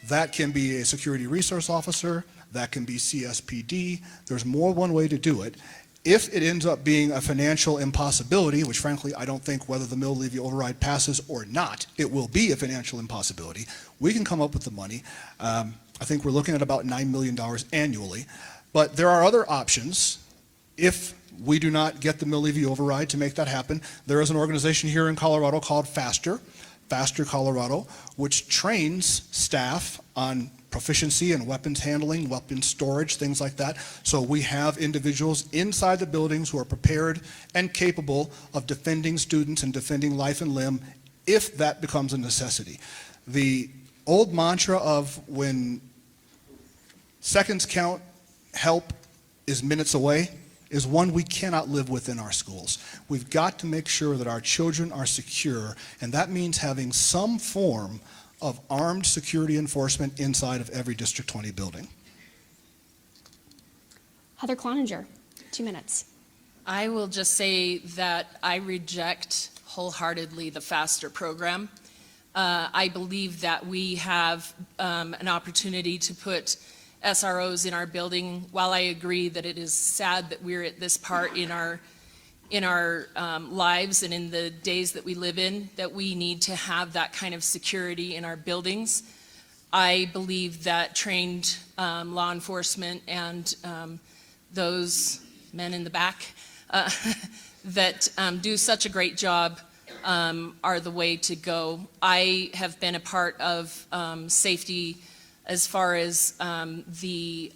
That can be a security resource officer, that can be CSPD. There's more one way to do it. If it ends up being a financial impossibility, which frankly I don't think whether the mill levy override passes or not, it will be a financial impossibility, we can come up with the money. I think we're looking at about $9 million annually. But there are other options. If we do not get the mill levy override to make that happen, there is an organization here in Colorado called Faster Colorado, which trains staff on proficiency in weapons handling, weapons storage, things like that. So we have individuals inside the buildings who are prepared and capable of defending students and defending life and limb if that becomes a necessity. The old mantra of when seconds count, help is minutes away, is one we cannot live with in our schools. We've got to make sure that our children are secure, and that means having some form of armed security enforcement inside of every District 20 building. Heather Cloninger, 2 minutes. I will just say that I reject wholeheartedly the FASTER program. I believe that we have an opportunity to put SROs in our building. While I agree that it is sad that we're at this part in our lives and in the days that we live in, that we need to have that kind of security in our buildings. I believe that trained law enforcement and those men in the back that do such a great job are the way to go. I have been a part of safety as far as the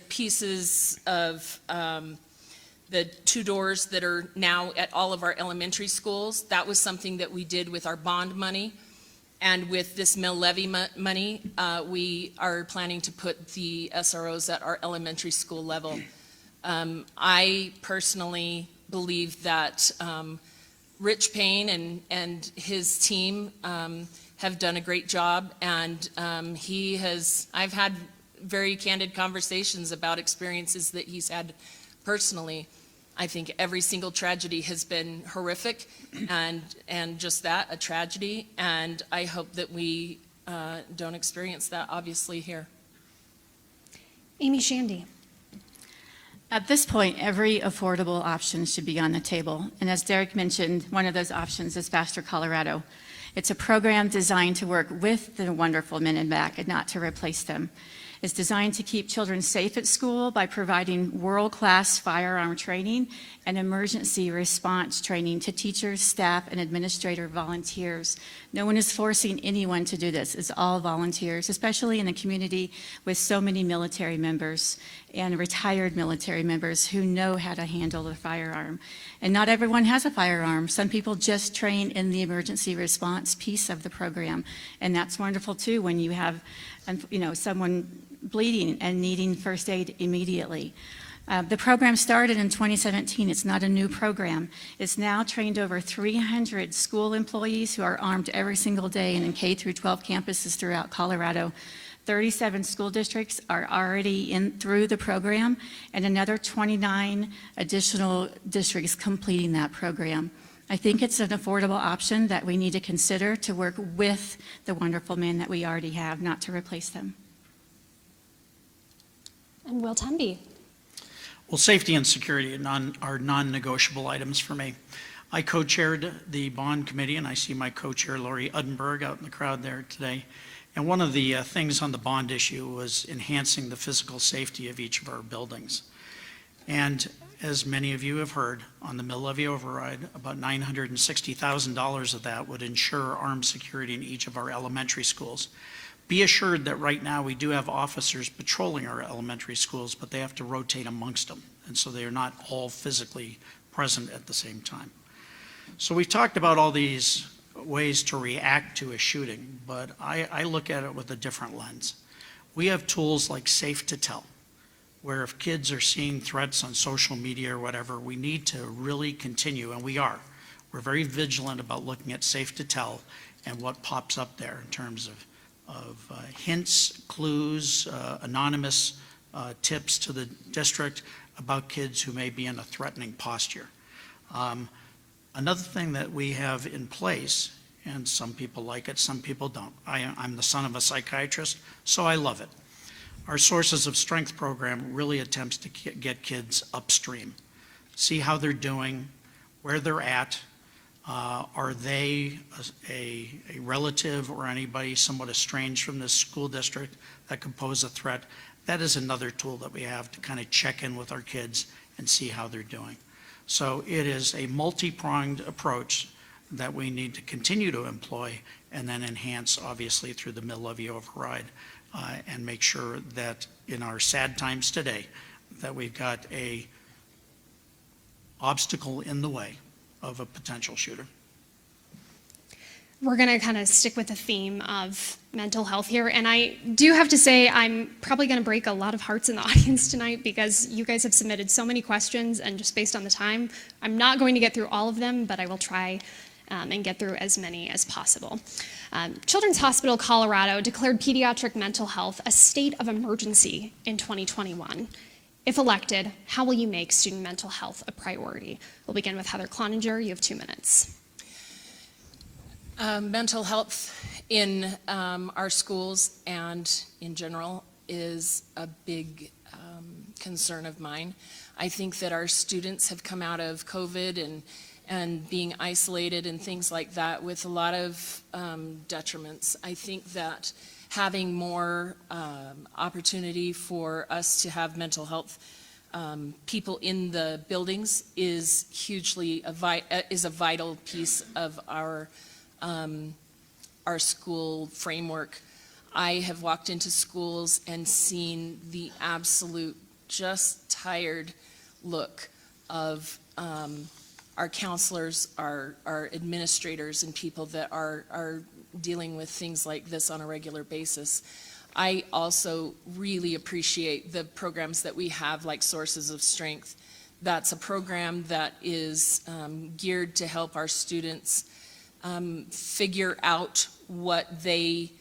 pieces of the 2 doors that are now at all of our elementary schools. That was something that we did with our bond money. And with this mill levy money, we are planning to put the SROs at our elementary school level. I personally believe that Rich Payne and his team have done a great job, and I've had very candid conversations about experiences that he's had personally. I think every single tragedy has been horrific, and just that, a tragedy, and I hope that we don't experience that, obviously, here. Amy Shandy. At this point, every affordable option should be on the table. And as Derek mentioned, one of those options is Faster Colorado. It's a program designed to work with the wonderful men in back and not to replace them. It's designed to keep children safe at school by providing world-class firearm training and emergency response training to teachers, staff, and administrator volunteers. No one is forcing anyone to do this. It's all volunteers, especially in a community with so many military members and retired military members who know how to handle a firearm. And not everyone has a firearm. Some people just train in the emergency response piece of the program. And that's wonderful too when you have, someone bleeding and needing first aid immediately. The program started in 2017. It's not a new program. It's now trained over 300 school employees who are armed every single day in K through 12 campuses throughout Colorado. 37 school districts are already through the program, and another 29 additional districts completing that program. I think it's an affordable option that we need to consider to work with the wonderful men that we already have, not to replace them. And Will Temby. Well, safety and security are non-negotiable items for me. I co-chaired the bond committee, and I see my co-chair Lori Uddenberg out in the crowd there today. And one of the things on the bond issue was enhancing the physical safety of each of our buildings. And as many of you have heard, on the mill levy override, about $960,000 of that would ensure armed security in each of our elementary schools. Be assured that right now we do have officers patrolling our elementary schools, but they have to rotate amongst them. And so they are not all physically present at the same time. So we've talked about all these ways to react to a shooting, but I look at it with a different lens. We have tools like Safe to Tell, where if kids are seeing threats on social media or whatever, we need to really continue, and we are. We're very vigilant about looking at Safe to Tell and what pops up there in terms of hints, clues, anonymous tips to the district about kids who may be in a threatening posture. Another thing that we have in place, and some people like it, some people don't. I'm the son of a psychiatrist, so I love it. Our Sources of Strength program really attempts to get kids upstream, see how they're doing, where they're at. Are they a relative or anybody somewhat estranged from this school district that could pose a threat? That is another tool that we have to kind of check in with our kids and see how they're doing. So it is a multi-pronged approach that we need to continue to employ and then enhance, obviously, through the mill levy override and make sure that in our sad times today that we've got a obstacle in the way of a potential shooter. We're going to kind of stick with the theme of mental health here. And I do have to say, I'm probably going to break a lot of hearts in the audience tonight because you guys have submitted so many questions, and just based on the time, I'm not going to get through all of them, but I will try and get through as many as possible. Children's Hospital Colorado declared pediatric mental health a state of emergency in 2021. If elected, how will you make student mental health a priority? We'll begin with Heather Cloninger. You have 2 minutes. Mental health in our schools and in general is a big concern of mine. I think that our students have come out of COVID and being isolated and things like that with a lot of detriments. I think that having more opportunity for us to have mental health people in the buildings is hugely a vital piece of our school framework. I have walked into schools and seen the absolute just tired look of our counselors, our administrators, and people that are dealing with things like this on a regular basis. I also really appreciate the programs that we have, like Sources of Strength. That's a program that is geared to help our students figure out what they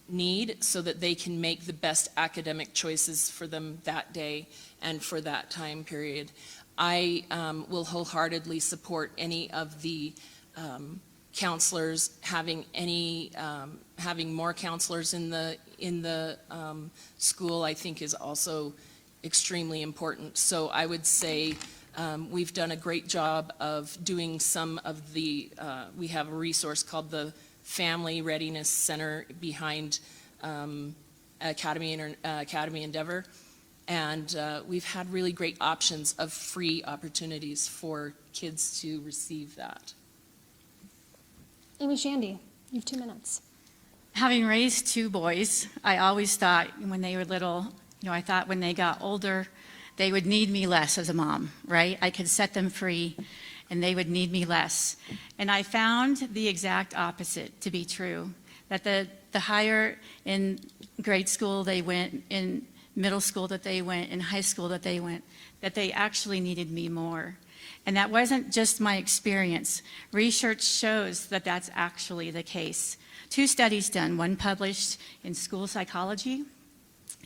need so that they can make the best academic choices for them that day and for that time period. I will wholeheartedly support any of the counselors having more counselors in the school. I think is also extremely important. So I would say we've done a great job of doing some of the, we have a resource called the Family Readiness Center behind Academy Endeavor. And we've had really great options of free opportunities for kids to receive that. Amy Shandy, you have 2 minutes. Having raised 2 boys, I always thought when they were little, I thought when they got older, they would need me less as a mom, right? I could set them free and they would need me less. And I found the exact opposite to be true, that the higher in grade school they went, in middle school that they went, in high school that they went, that they actually needed me more. And that wasn't just my experience. Research shows that that's actually the case. 2 studies done, one published in School Psychology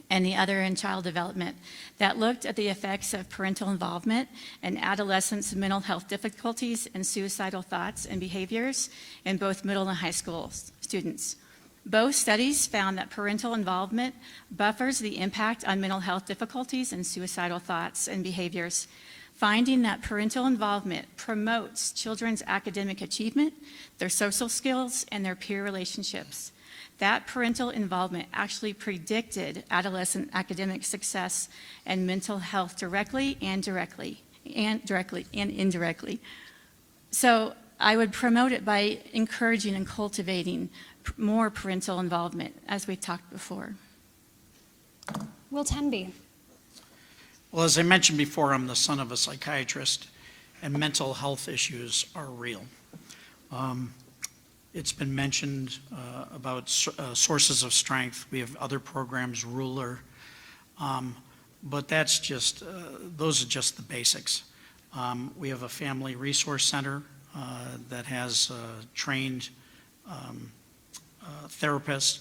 and the other in Child Development, that looked at the effects of parental involvement in adolescents' mental health difficulties and suicidal thoughts and behaviors in both middle and high school students. Both studies found that parental involvement buffers the impact on mental health difficulties and suicidal thoughts and behaviors, finding that parental involvement promotes children's academic achievement, their social skills, and their peer relationships. That parental involvement actually predicted adolescent academic success and mental health directly and indirectly. So I would promote it by encouraging and cultivating more parental involvement, as we talked before. Will Tenby. Well, as I mentioned before, I'm the son of a psychiatrist, and mental health issues are real. It's been mentioned about sources of strength. We have other programs, Ruler, but that's just, those are just the basics. We have a family resource center that has trained therapists,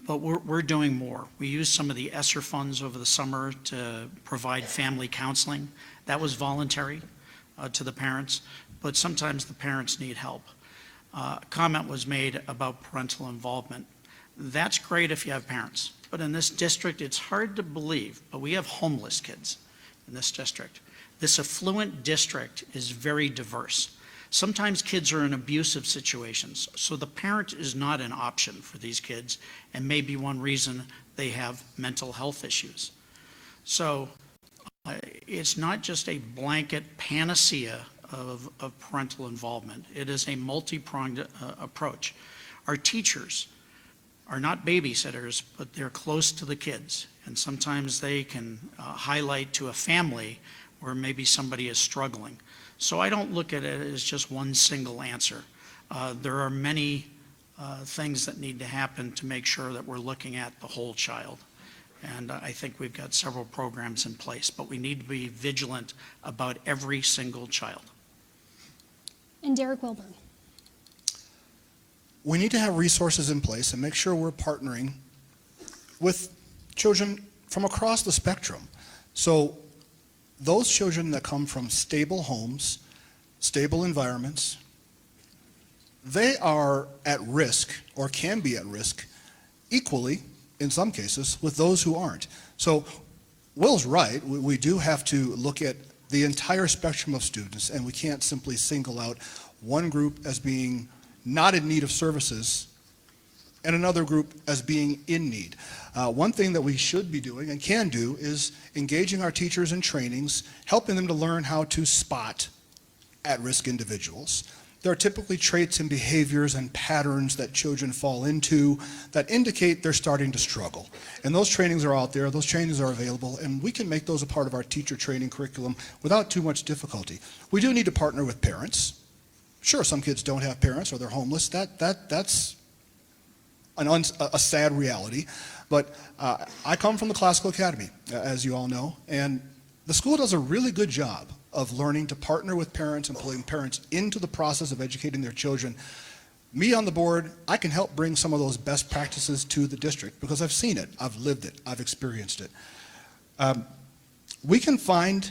but we're doing more. We used some of the ESSER funds over the summer to provide family counseling. That was voluntary to the parents, but sometimes the parents need help. A comment was made about parental involvement. That's great if you have parents, but in this district, it's hard to believe, but we have homeless kids in this district. This affluent district is very diverse. Sometimes kids are in abusive situations, so the parent is not an option for these kids, and may be one reason they have mental health issues. So it's not just a blanket panacea of parental involvement. It is a multi-pronged approach. Our teachers are not babysitters, but they're close to the kids, and sometimes they can highlight to a family where maybe somebody is struggling. So I don't look at it as just one single answer. There are many things that need to happen to make sure that we're looking at the whole child. And I think we've got several programs in place, but we need to be vigilant about every single child. And Derek Wilburn. We need to have resources in place and make sure we're partnering with children from across the spectrum. So those children that come from stable homes, stable environments, they are at risk, or can be at risk, equally, in some cases, with those who aren't. So Will's right. We do have to look at the entire spectrum of students, and we can't simply single out one group as being not in need of services and another group as being in need. One thing that we should be doing and can do is engaging our teachers in trainings, helping them to learn how to spot at-risk individuals. There are typically traits and behaviors and patterns that children fall into that indicate they're starting to struggle. And those trainings are out there, those trainings are available, and we can make those a part of our teacher training curriculum without too much difficulty. We do need to partner with parents. Sure, some kids don't have parents or they're homeless. That's a sad reality. But I come from the Classical Academy, as you all know, and the school does a really good job of learning to partner with parents and pulling parents into the process of educating their children. Me on the board, I can help bring some of those best practices to the district because I've seen it, I've lived it, I've experienced it. We can find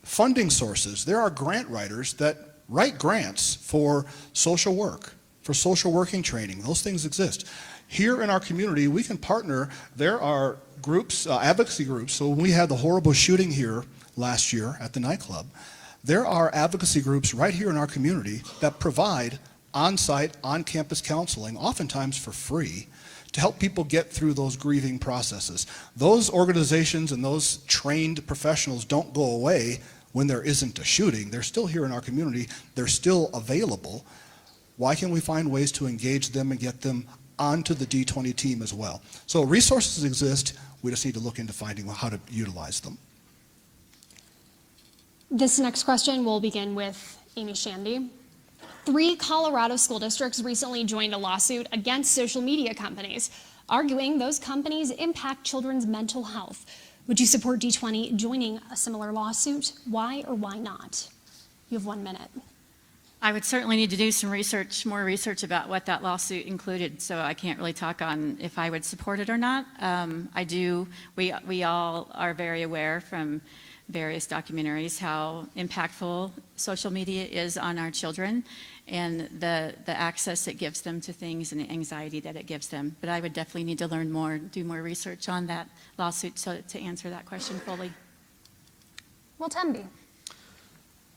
funding sources. There are grant writers that write grants for social work, for social working training. Those things exist. Here in our community, we can partner. There are groups, advocacy groups. So when we had the horrible shooting here last year at the nightclub, there are advocacy groups right here in our community that provide on-site, on-campus counseling, oftentimes for free, to help people get through those grieving processes. Those organizations and those trained professionals don't go away when there isn't a shooting. They're still here in our community. They're still available. Why can't we find ways to engage them and get them onto the D20 team as well? So resources exist. We just need to look into finding how to utilize them. This next question will begin with Amy Shandy. 3 Colorado school districts recently joined a lawsuit against social media companies, arguing those companies impact children's mental health. Would you support D20 joining a similar lawsuit? Why or why not? You have 1 minute. I would certainly need to do some research, more research about what that lawsuit included, so I can't really talk on if I would support it or not. We all are very aware from various documentaries how impactful social media is on our children and the access it gives them to things and the anxiety that it gives them. But I would definitely need to learn more, do more research on that lawsuit to answer that question fully. Well, Temby.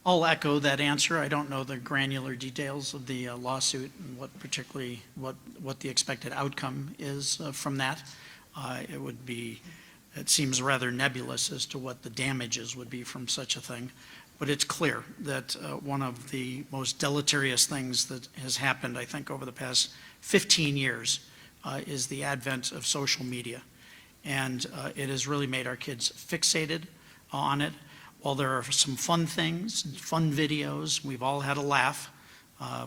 I'll echo that answer. I don't know the granular details of the lawsuit and what the expected outcome is from that. It seems rather nebulous as to what the damages would be from such a thing. But it's clear that one of the most deleterious things that has happened, I think, over the past 15 years is the advent of social media. And it has really made our kids fixated on it. While there are some fun things, fun videos, we've all had a laugh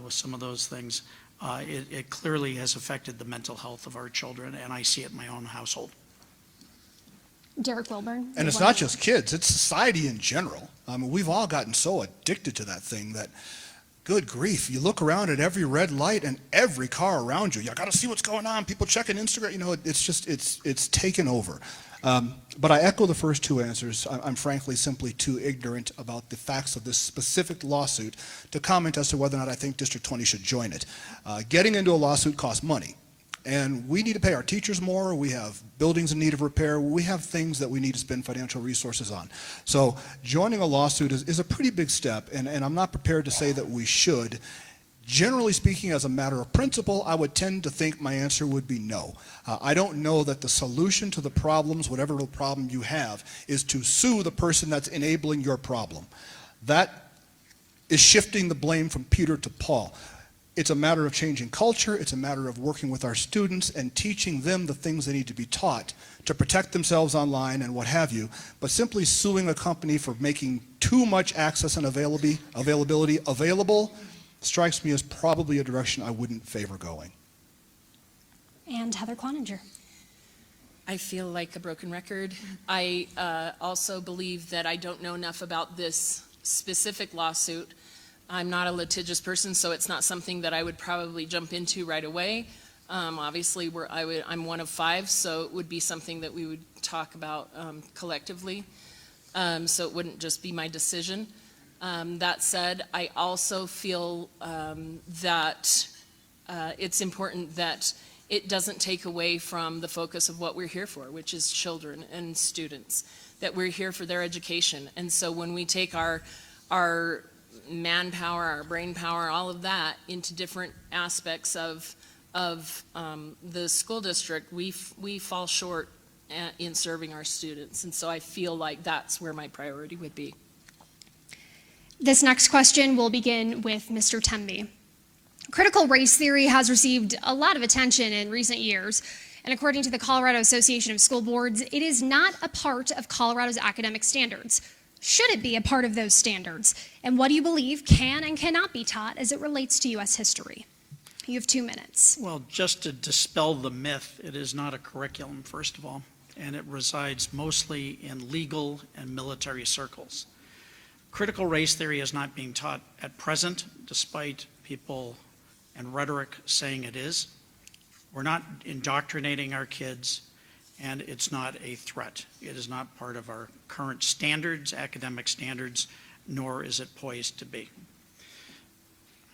with some of those things, it clearly has affected the mental health of our children, and I see it in my own household. Derek Wilburn. And it's not just kids, it's society in general. I mean, we've all gotten so addicted to that thing that, good grief, you look around at every red light and every car around you. You got to see what's going on. People checking Instagram. You know, it's just, it's taken over. But I echo the first 2 answers. I'm frankly simply too ignorant about the facts of this specific lawsuit to comment as to whether or not I think District 20 should join it. Getting into a lawsuit costs money. And we need to pay our teachers more. We have buildings in need of repair. We have things that we need to spend financial resources on. So joining a lawsuit is a pretty big step, and I'm not prepared to say that we should. Generally speaking, as a matter of principle, I would tend to think my answer would be no. I don't know that the solution to the problems, whatever the problem you have, is to sue the person that's enabling your problem. That is shifting the blame from Peter to Paul. It's a matter of changing culture. It's a matter of working with our students and teaching them the things they need to be taught to protect themselves online and what have you. But simply suing a company for making too much access and availability available strikes me as probably a direction I wouldn't favor going. And Heather Cloninger. I feel like a broken record. I also believe that I don't know enough about this specific lawsuit. I'm not a litigious person, so it's not something that I would probably jump into right away. Obviously, I'm one of 5, so it would be something that we would talk about collectively. So it wouldn't just be my decision. That said, I also feel that it's important that it doesn't take away from the focus of what we're here for, which is children and students, that we're here for their education. And so when we take our manpower, our brain power, all of that into different aspects of the school district, we fall short in serving our students. And so I feel like that's where my priority would be. This next question will begin with Mr. Temby. Critical race theory has received a lot of attention in recent years, and according to the Colorado Association of School Boards, it is not a part of Colorado's academic standards. Should it be a part of those standards? And what do you believe can and cannot be taught as it relates to U.S. history? You have 2 minutes. Well, just to dispel the myth, it is not a curriculum, first of all, and it resides mostly in legal and military circles. Critical race theory is not being taught at present, despite people and rhetoric saying it is. We're not indoctrinating our kids, and it's not a threat. It is not part of our current standards, academic standards, nor is it poised to be.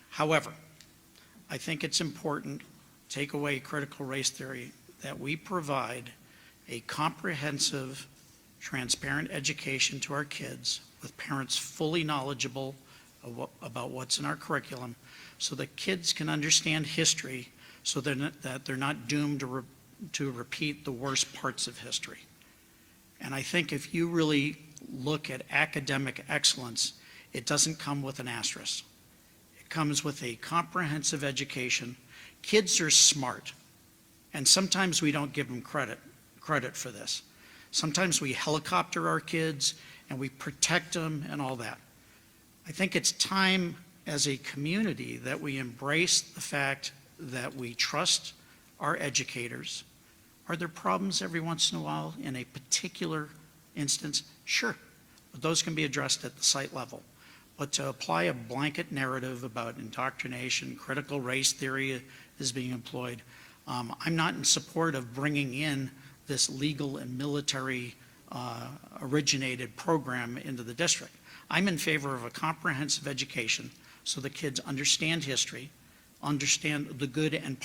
However, I think it's important, take away critical race theory, that we provide a comprehensive, transparent education to our kids with parents fully knowledgeable about what's in our curriculum, so that kids can understand history, so that they're not doomed to repeat the worst parts of history. And I think if you really look at academic excellence, it doesn't come with an asterisk. It comes with a comprehensive education. Kids are smart, and sometimes we don't give them credit for this. Sometimes we helicopter our kids and we protect them and all that. I think it's time as a community that we embrace the fact that we trust our educators. Are there problems every once in a while in a particular instance? Sure, but those can be addressed at the site level. But to apply a blanket narrative about indoctrination, critical race theory is being employed, I'm not in support of bringing in this legal and military originated program into the district. I'm in favor of a comprehensive education so the kids understand history, understand the good and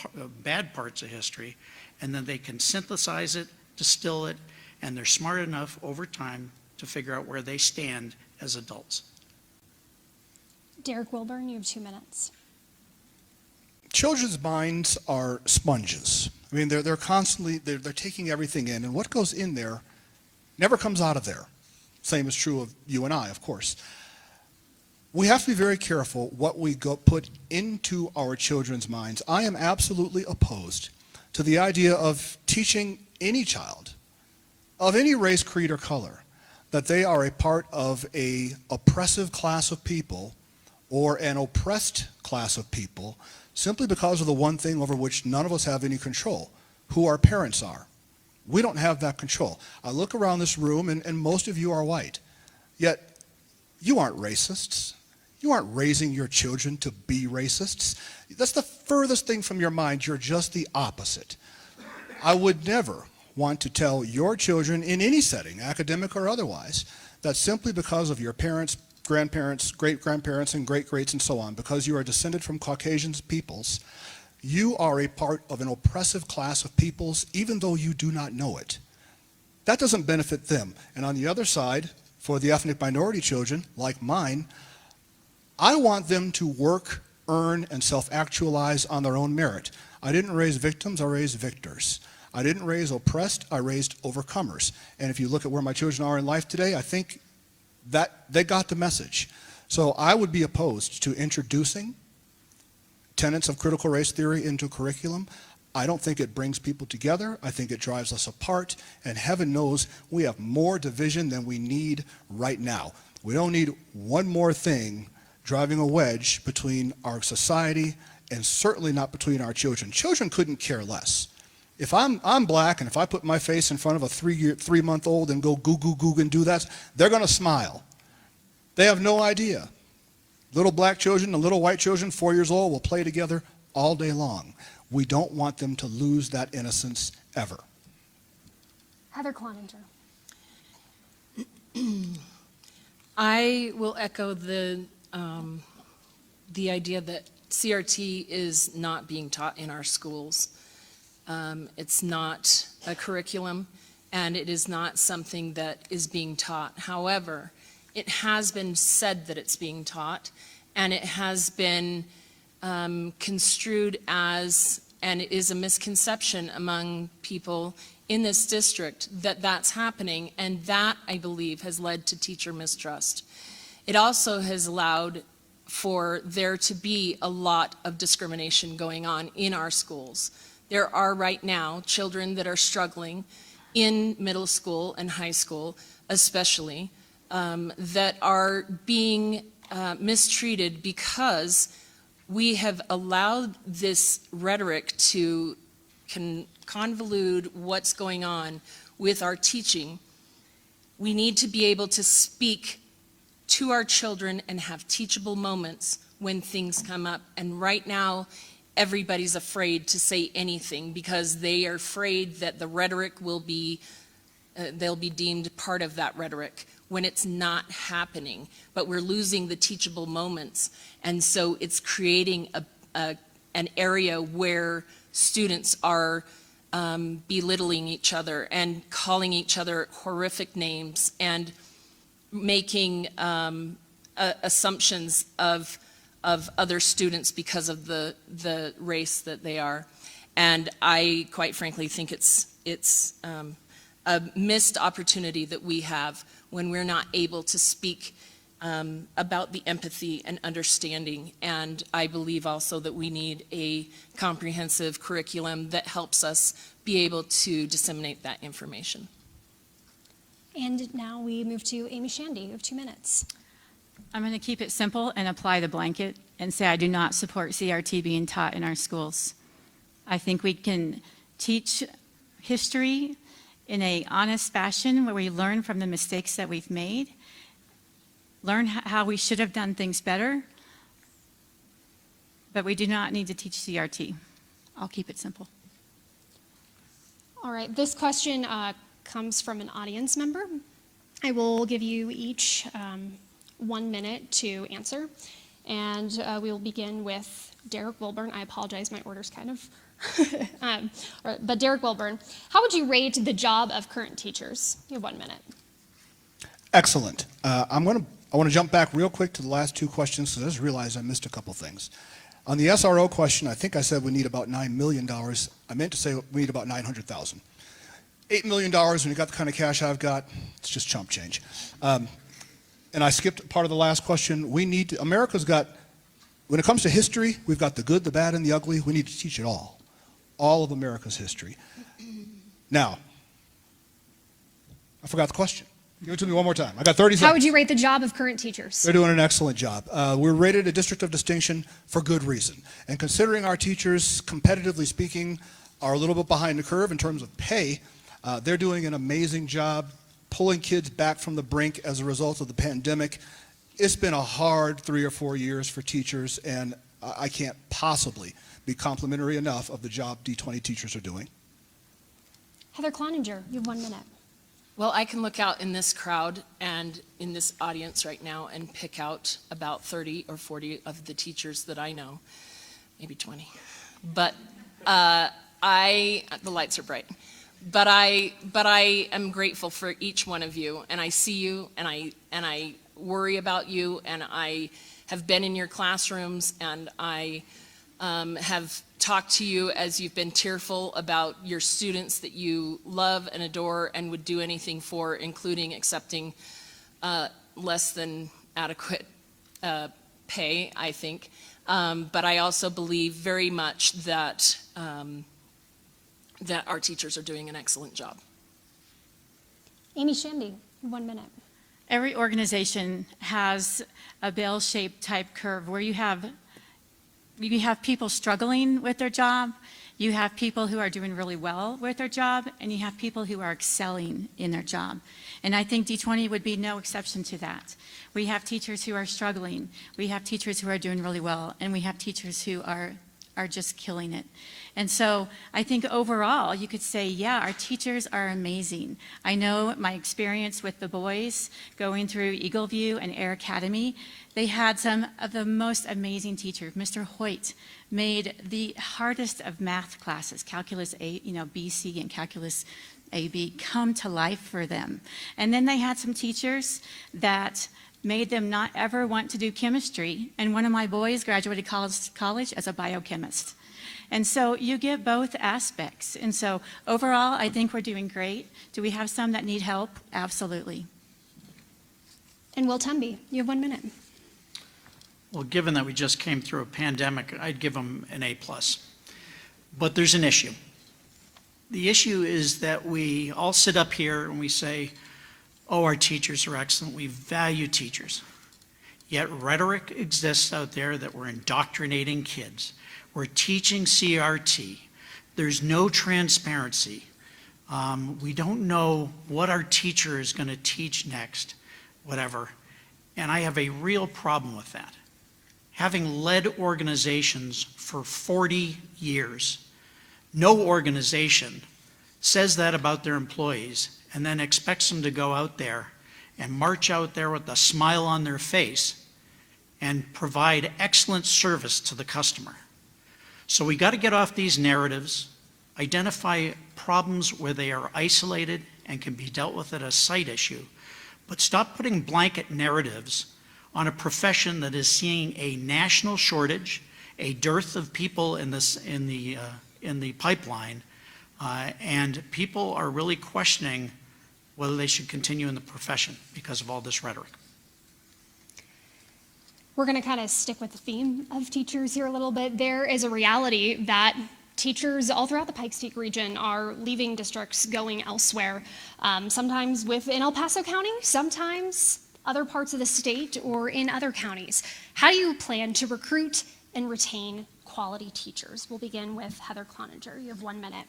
bad parts of history, and then they can synthesize it, distill it, and they're smart enough over time to figure out where they stand as adults. Derek Wilburn, you have 2 minutes. Children's minds are sponges. I mean, they're constantly, they're taking everything in, and what goes in there never comes out of there. Same is true of you and I, of course. We have to be very careful what we put into our children's minds. I am absolutely opposed to the idea of teaching any child of any race, creed, or color that they are a part of an oppressive class of people or an oppressed class of people simply because of the one thing over which none of us have any control, who our parents are. We don't have that control. I look around this room, and most of you are white, yet you aren't racists. You aren't raising your children to be racists. That's the furthest thing from your mind. You're just the opposite. I would never want to tell your children in any setting, academic or otherwise, that simply because of your parents, grandparents, great-grandparents, and great-greats, and so on, because you are descended from Caucasian peoples, you are a part of an oppressive class of peoples, even though you do not know it. That doesn't benefit them. And on the other side, for the ethnic minority children, like mine, I want them to work, earn, and self-actualize on their own merit. I didn't raise victims, I raised victors. I didn't raise oppressed, I raised overcomers. And if you look at where my children are in life today, I think that they got the message. So I would be opposed to introducing tenets of critical race theory into curriculum. I don't think it brings people together. I think it drives us apart. And heaven knows we have more division than we need right now. We don't need one more thing driving a wedge between our society and certainly not between our children. Children couldn't care less. If I'm black and if I put my face in front of a 3-month-old and go goo goo goo and do that, they're going to smile. They have no idea. Little black children and little white children, 4 years old, will play together all day long. We don't want them to lose that innocence ever. Heather Cloninger. I will echo the idea that CRT is not being taught in our schools. It's not a curriculum, and it is not something that is being taught. However, it has been said that it's being taught, and it has been construed as, and it is a misconception among people in this district that that's happening, and that, I believe, has led to teacher mistrust. It also has allowed for there to be a lot of discrimination going on in our schools. There are right now children that are struggling in middle school and high school, especially, that are being mistreated because we have allowed this rhetoric to convolute what's going on with our teaching. We need to be able to speak to our children and have teachable moments when things come up. And right now, everybody's afraid to say anything because they are afraid that the rhetoric will be, they'll be deemed part of that rhetoric when it's not happening. But we're losing the teachable moments. And so it's creating an area where students are belittling each other and calling each other horrific names and making assumptions of other students because of the race that they are. And I, quite frankly, think it's a missed opportunity that we have when we're not able to speak about the empathy and understanding. And I believe also that we need a comprehensive curriculum that helps us be able to disseminate that information. And now we move to Amy Shandy. You have 2 minutes. I'm going to keep it simple and apply the blanket and say I do not support CRT being taught in our schools. I think we can teach history in an honest fashion where we learn from the mistakes that we've made, learn how we should have done things better, but we do not need to teach CRT. I'll keep it simple. All right, this question comes from an audience member. I will give you each 1 minute to answer, and we will begin with Derek Wilburn. I apologize, my order's kind of, but Derek Wilburn, how would you rate the job of current teachers? You have 1 minute. Excellent. I want to jump back real quick to the last 2 questions because I just realized I missed a couple things. On the SRO question, I think I said we need about $9 million. I meant to say we need about $900,000. $8 million when you got the kind of cash I've got, it's just chump change. And I skipped part of the last question. We need to, America's got, when it comes to history, we've got the good, the bad, and the ugly. We need to teach it all of America's history. Now, I forgot the question. Give it to me one more time. I got 30 seconds. How would you rate the job of current teachers? They're doing an excellent job. We're rated a district of distinction for good reason. And considering our teachers, competitively speaking, are a little bit behind the curve in terms of pay, they're doing an amazing job pulling kids back from the brink as a result of the pandemic. It's been a hard 3 or 4 years for teachers, and I can't possibly be complimentary enough of the job D20 teachers are doing. Heather Cloninger, you have 1 minute. Well, I can look out in this crowd and in this audience right now and pick out about 30 or 40 of the teachers that I know, maybe 20. But the lights are bright. But I am grateful for each one of you, and I see you, and I worry about you, and I have been in your classrooms, and I have talked to you as you've been tearful about your students that you love and adore and would do anything for, including accepting less than adequate pay, I think. But I also believe very much that that our teachers are doing an excellent job. Amy Shandy, 1 minute. Every organization has a bell-shaped type curve where you have people struggling with their job, you have people who are doing really well with their job, and you have people who are excelling in their job. And I think D20 would be no exception to that. We have teachers who are struggling, we have teachers who are doing really well, and we have teachers who are just killing it. And so I think overall you could say, yeah, our teachers are amazing. I know my experience with the boys going through Eagle View and Air Academy, they had some of the most amazing teachers. Mr. Hoyt made the hardest of math classes, Calculus A, BC and Calculus AB, come to life for them. And then they had some teachers that made them not ever want to do chemistry. And one of my boys graduated college as a biochemist. And so you get both aspects. And so overall, I think we're doing great. Do we have some that need help? Absolutely. And Will Temby, you have 1 minute. Well, given that we just came through a pandemic, I'd give them an A+. But there's an issue. The issue is that we all sit up here and we say, oh, our teachers are excellent, we value teachers. Yet rhetoric exists out there that we're indoctrinating kids. We're teaching CRT. There's no transparency. We don't know what our teacher is going to teach next, whatever. And I have a real problem with that. having led organizations for 40 years, no organization says that about their employees and then expects them to go out there and march out there with a smile on their face and provide excellent service to the customer. So we got to get off these narratives, identify problems where they are isolated and can be dealt with at a site issue, but stop putting blanket narratives on a profession that is seeing a national shortage, a dearth of people in the pipeline, and people are really questioning whether they should continue in the profession because of all this rhetoric. We're going to kind of stick with the theme of teachers here a little bit. There is a reality that teachers all throughout the Pikes Peak region are leaving districts, going elsewhere, sometimes within El Paso County, sometimes other parts of the state or in other counties. How do you plan to recruit and retain quality teachers? We'll begin with Heather Cloninger. You have 1 minute.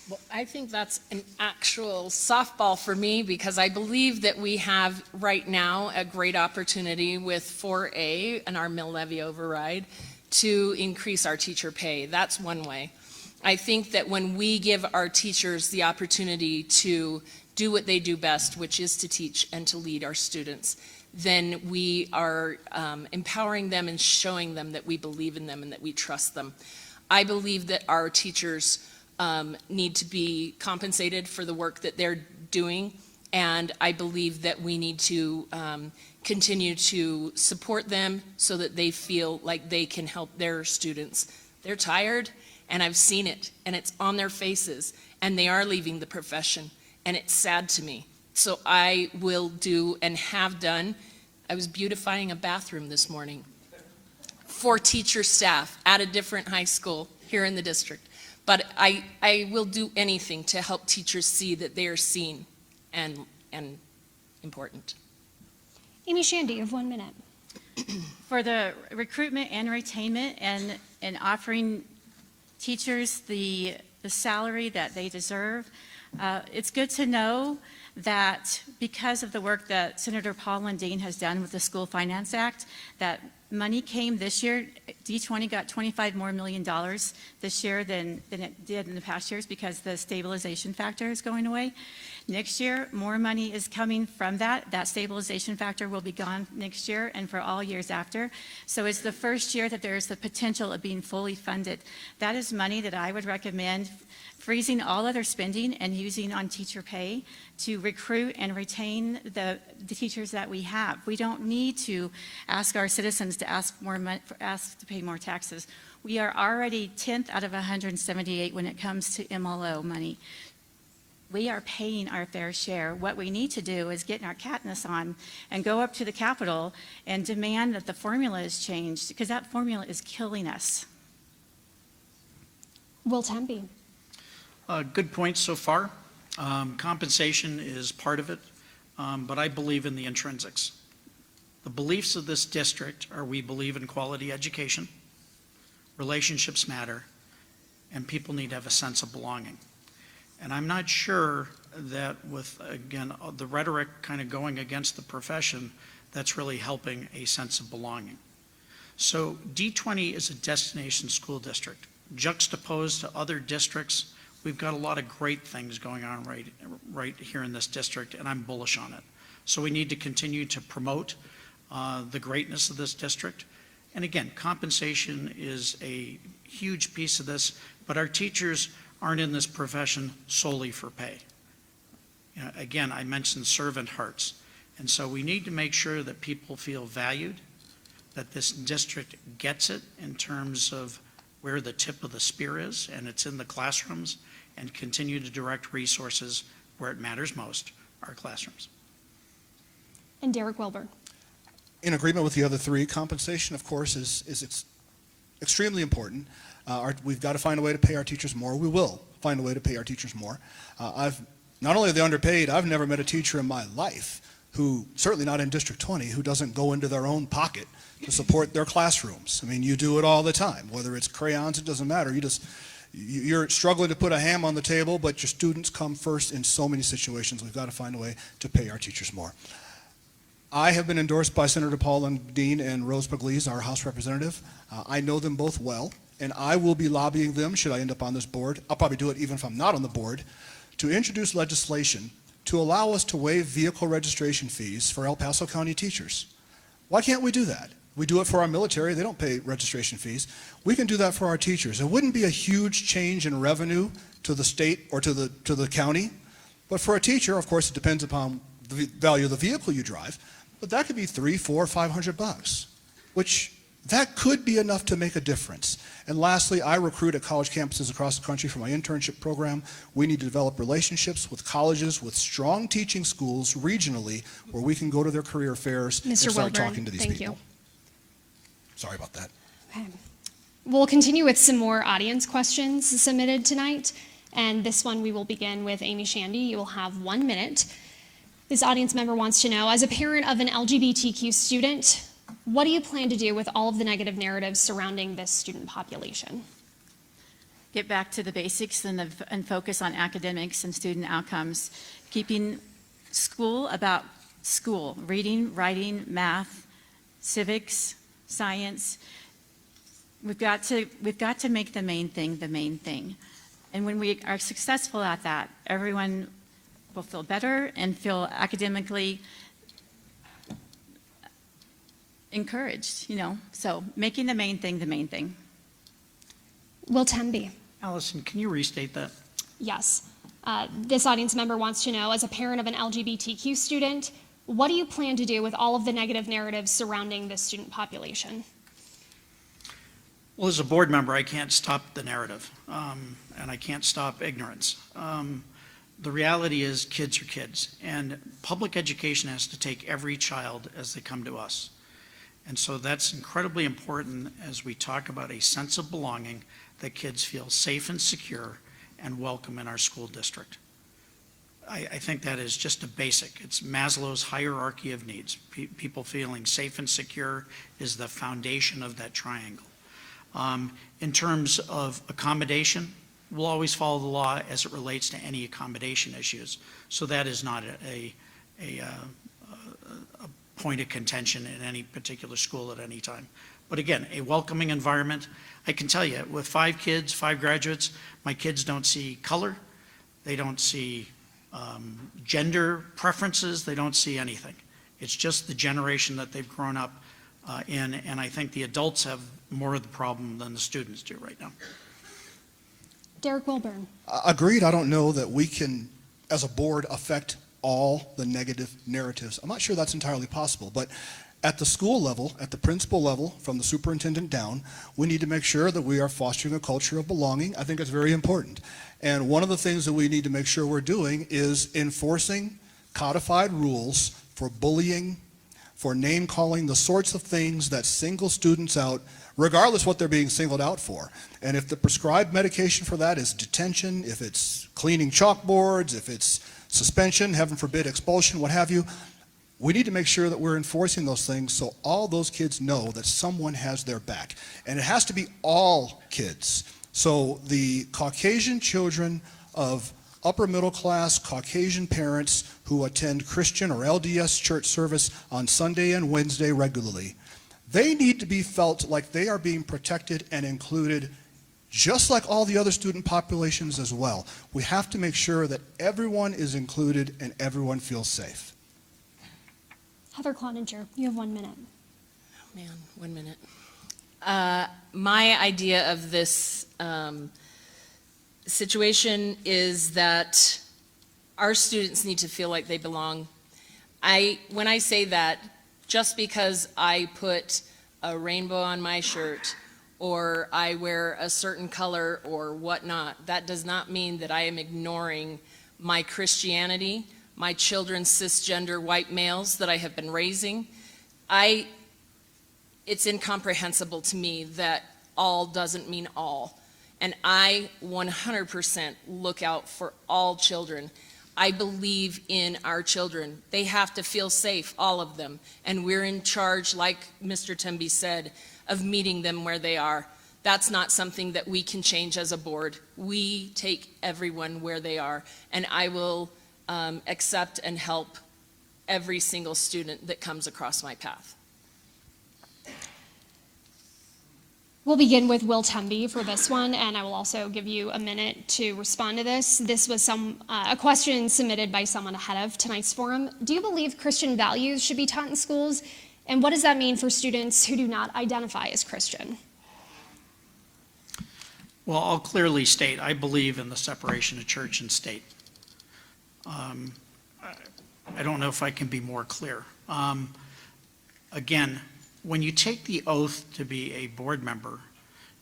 Well, I think that's an actual softball for me because I believe that we have right now a great opportunity with 4A and our mill levy override to increase our teacher pay. That's one way. I think that when we give our teachers the opportunity to do what they do best, which is to teach and to lead our students, then we are empowering them and showing them that we believe in them and that we trust them. I believe that our teachers need to be compensated for the work that they're doing, and I believe that we need to continue to support them so that they feel like they can help their students. They're tired, and I've seen it, and it's on their faces, and they are leaving the profession, and it's sad to me. So I will do and have done, I was beautifying a bathroom this morning for teacher staff at a different high school here in the district. But I will do anything to help teachers see that they are seen and important. Amy Shandy, you have 1 minute. For the recruitment and retainment and offering teachers the salary that they deserve, it's good to know that because of the work that Senator Paul Lundeen has done with the School Finance Act, that money came this year. D20 got $25 million more this year than it did in the past years because the stabilization factor is going away. Next year, more money is coming from that. That stabilization factor will be gone next year and for all years after. So it's the first year that there's the potential of being fully funded. That is money that I would recommend freezing all other spending and using on teacher pay to recruit and retain the teachers that we have. We don't need to ask our citizens to ask to pay more taxes. We are already 10th out of 178 when it comes to MLO money. We are paying our fair share. What we need to do is get our Katniss on and go up to the Capitol and demand that the formula is changed because that formula is killing us. Will Tempe. Good points so far. Compensation is part of it, but I believe in the intrinsics. The beliefs of this district are we believe in quality education, relationships matter, and people need to have a sense of belonging. And I'm not sure that with, again, the rhetoric kind of going against the profession, that's really helping a sense of belonging. So D20 is a destination school district. Juxtaposed to other districts, we've got a lot of great things going on right here in this district, and I'm bullish on it. So we need to continue to promote the greatness of this district. And again, compensation is a huge piece of this, but our teachers aren't in this profession solely for pay. You know, again, I mentioned servant hearts. And so we need to make sure that people feel valued, that this district gets it in terms of where the tip of the spear is, and it's in the classrooms, and continue to direct resources where it matters most, our classrooms. And Derek Wilbur. In agreement with the other three, compensation, of course, is extremely important. We've got to find a way to pay our teachers more. We will find a way to pay our teachers more. Not only are they underpaid, I've never met a teacher in my life who, certainly not in District 20, who doesn't go into their own pocket to support their classrooms. I mean, you do it all the time, whether it's crayons, it doesn't matter. You're struggling to put a ham on the table, but your students come first in so many situations. We've got to find a way to pay our teachers more. I have been endorsed by Senator Paul and Dean and Rose Pugliese, our House representative. I know them both well, and I will be lobbying them, should I end up on this board, I'll probably do it even if I'm not on the board, to introduce legislation to allow us to waive vehicle registration fees for El Paso County teachers. Why can't we do that? We do it for our military, they don't pay registration fees. We can do that for our teachers. It wouldn't be a huge change in revenue to the state or to the county, but for a teacher, of course, it depends upon the value of the vehicle you drive, but that could be $300, $400, $500, which that could be enough to make a difference. And lastly, I recruit at college campuses across the country for my internship program. We need to develop relationships with colleges, with strong teaching schools regionally, where we can go to their career fairs and Mr. start Wilburn, talking to these thank people. you. Sorry about that. Okay. We'll continue with some more audience questions submitted tonight. And this one we will begin with Amy Shandy. You will have 1 minute. This audience member wants to know, as a parent of an LGBTQ student, what do you plan to do with all of the negative narratives surrounding this student population? Get back to the basics and focus on academics and student outcomes. Keeping school about school, reading, writing, math, civics, science. We've got to make the main thing the main thing. And when we are successful at that, everyone will feel better and feel academically encouraged, So making the main thing the main thing. Will Temby. Allison, can you restate that? Yes. This audience member wants to know, as a parent of an LGBTQ student, what do you plan to do with all of the negative narratives surrounding this student population? Well, as a board member, I can't stop the narrative, and I can't stop ignorance. The reality is kids are kids, and public education has to take every child as they come to us. And so that's incredibly important as we talk about a sense of belonging, that kids feel safe and secure and welcome in our school district. I think that is just a basic. It's Maslow's hierarchy of needs. People feeling safe and secure is the foundation of that triangle. In terms of accommodation, we'll always follow the law as it relates to any accommodation issues. So that is not a point of contention in any particular school at any time. But again, a welcoming environment. I can tell you, with 5 kids, 5 graduates, my kids don't see color, they don't see gender preferences, they don't see anything. It's just the generation that they've grown up in, and I think the adults have more of the problem than the students do right now. Derek Wilburn. Agreed. I don't know that we can, as a board, affect all the negative narratives. I'm not sure that's entirely possible, but at the school level, at the principal level, from the superintendent down, we need to make sure that we are fostering a culture of belonging. I think it's very important. And one of the things that we need to make sure we're doing is enforcing codified rules for bullying, for name calling, the sorts of things that single students out, regardless what they're being singled out for. And if the prescribed medication for that is detention, if it's cleaning chalkboards, if it's suspension, heaven forbid expulsion, what have you, we need to make sure that we're enforcing those things so all those kids know that someone has their back. And it has to be all kids. So the Caucasian children of upper middle class Caucasian parents who attend Christian or LDS church service on Sunday and Wednesday regularly, they need to be felt like they are being protected and included just like all the other student populations as well. We have to make sure that everyone is included and everyone feels safe. Heather Cloninger, you have 1 minute. Oh, man, 1 minute. My idea of this situation is that our students need to feel like they belong. When I say that, just because I put a rainbow on my shirt or I wear a certain color or whatnot, that does not mean that I am ignoring my Christianity, my children's cisgender white males that I have been raising. It's incomprehensible to me that all doesn't mean all. And I 100% look out for all children. I believe in our children. They have to feel safe, all of them. And we're in charge, like Mr. Temby said, of meeting them where they are. That's not something that we can change as a board. We take everyone where they are. And I will accept and help every single student that comes across my path. We'll begin with Will Temby for this one, and I will also give you a minute to respond to this. This was a question submitted by someone ahead of tonight's forum. Do you believe Christian values should be taught in schools? And what does that mean for students who do not identify as Christian? Well, I'll clearly state, I believe in the separation of church and state. I don't know if I can be more clear. Again, when you take the oath to be a board member,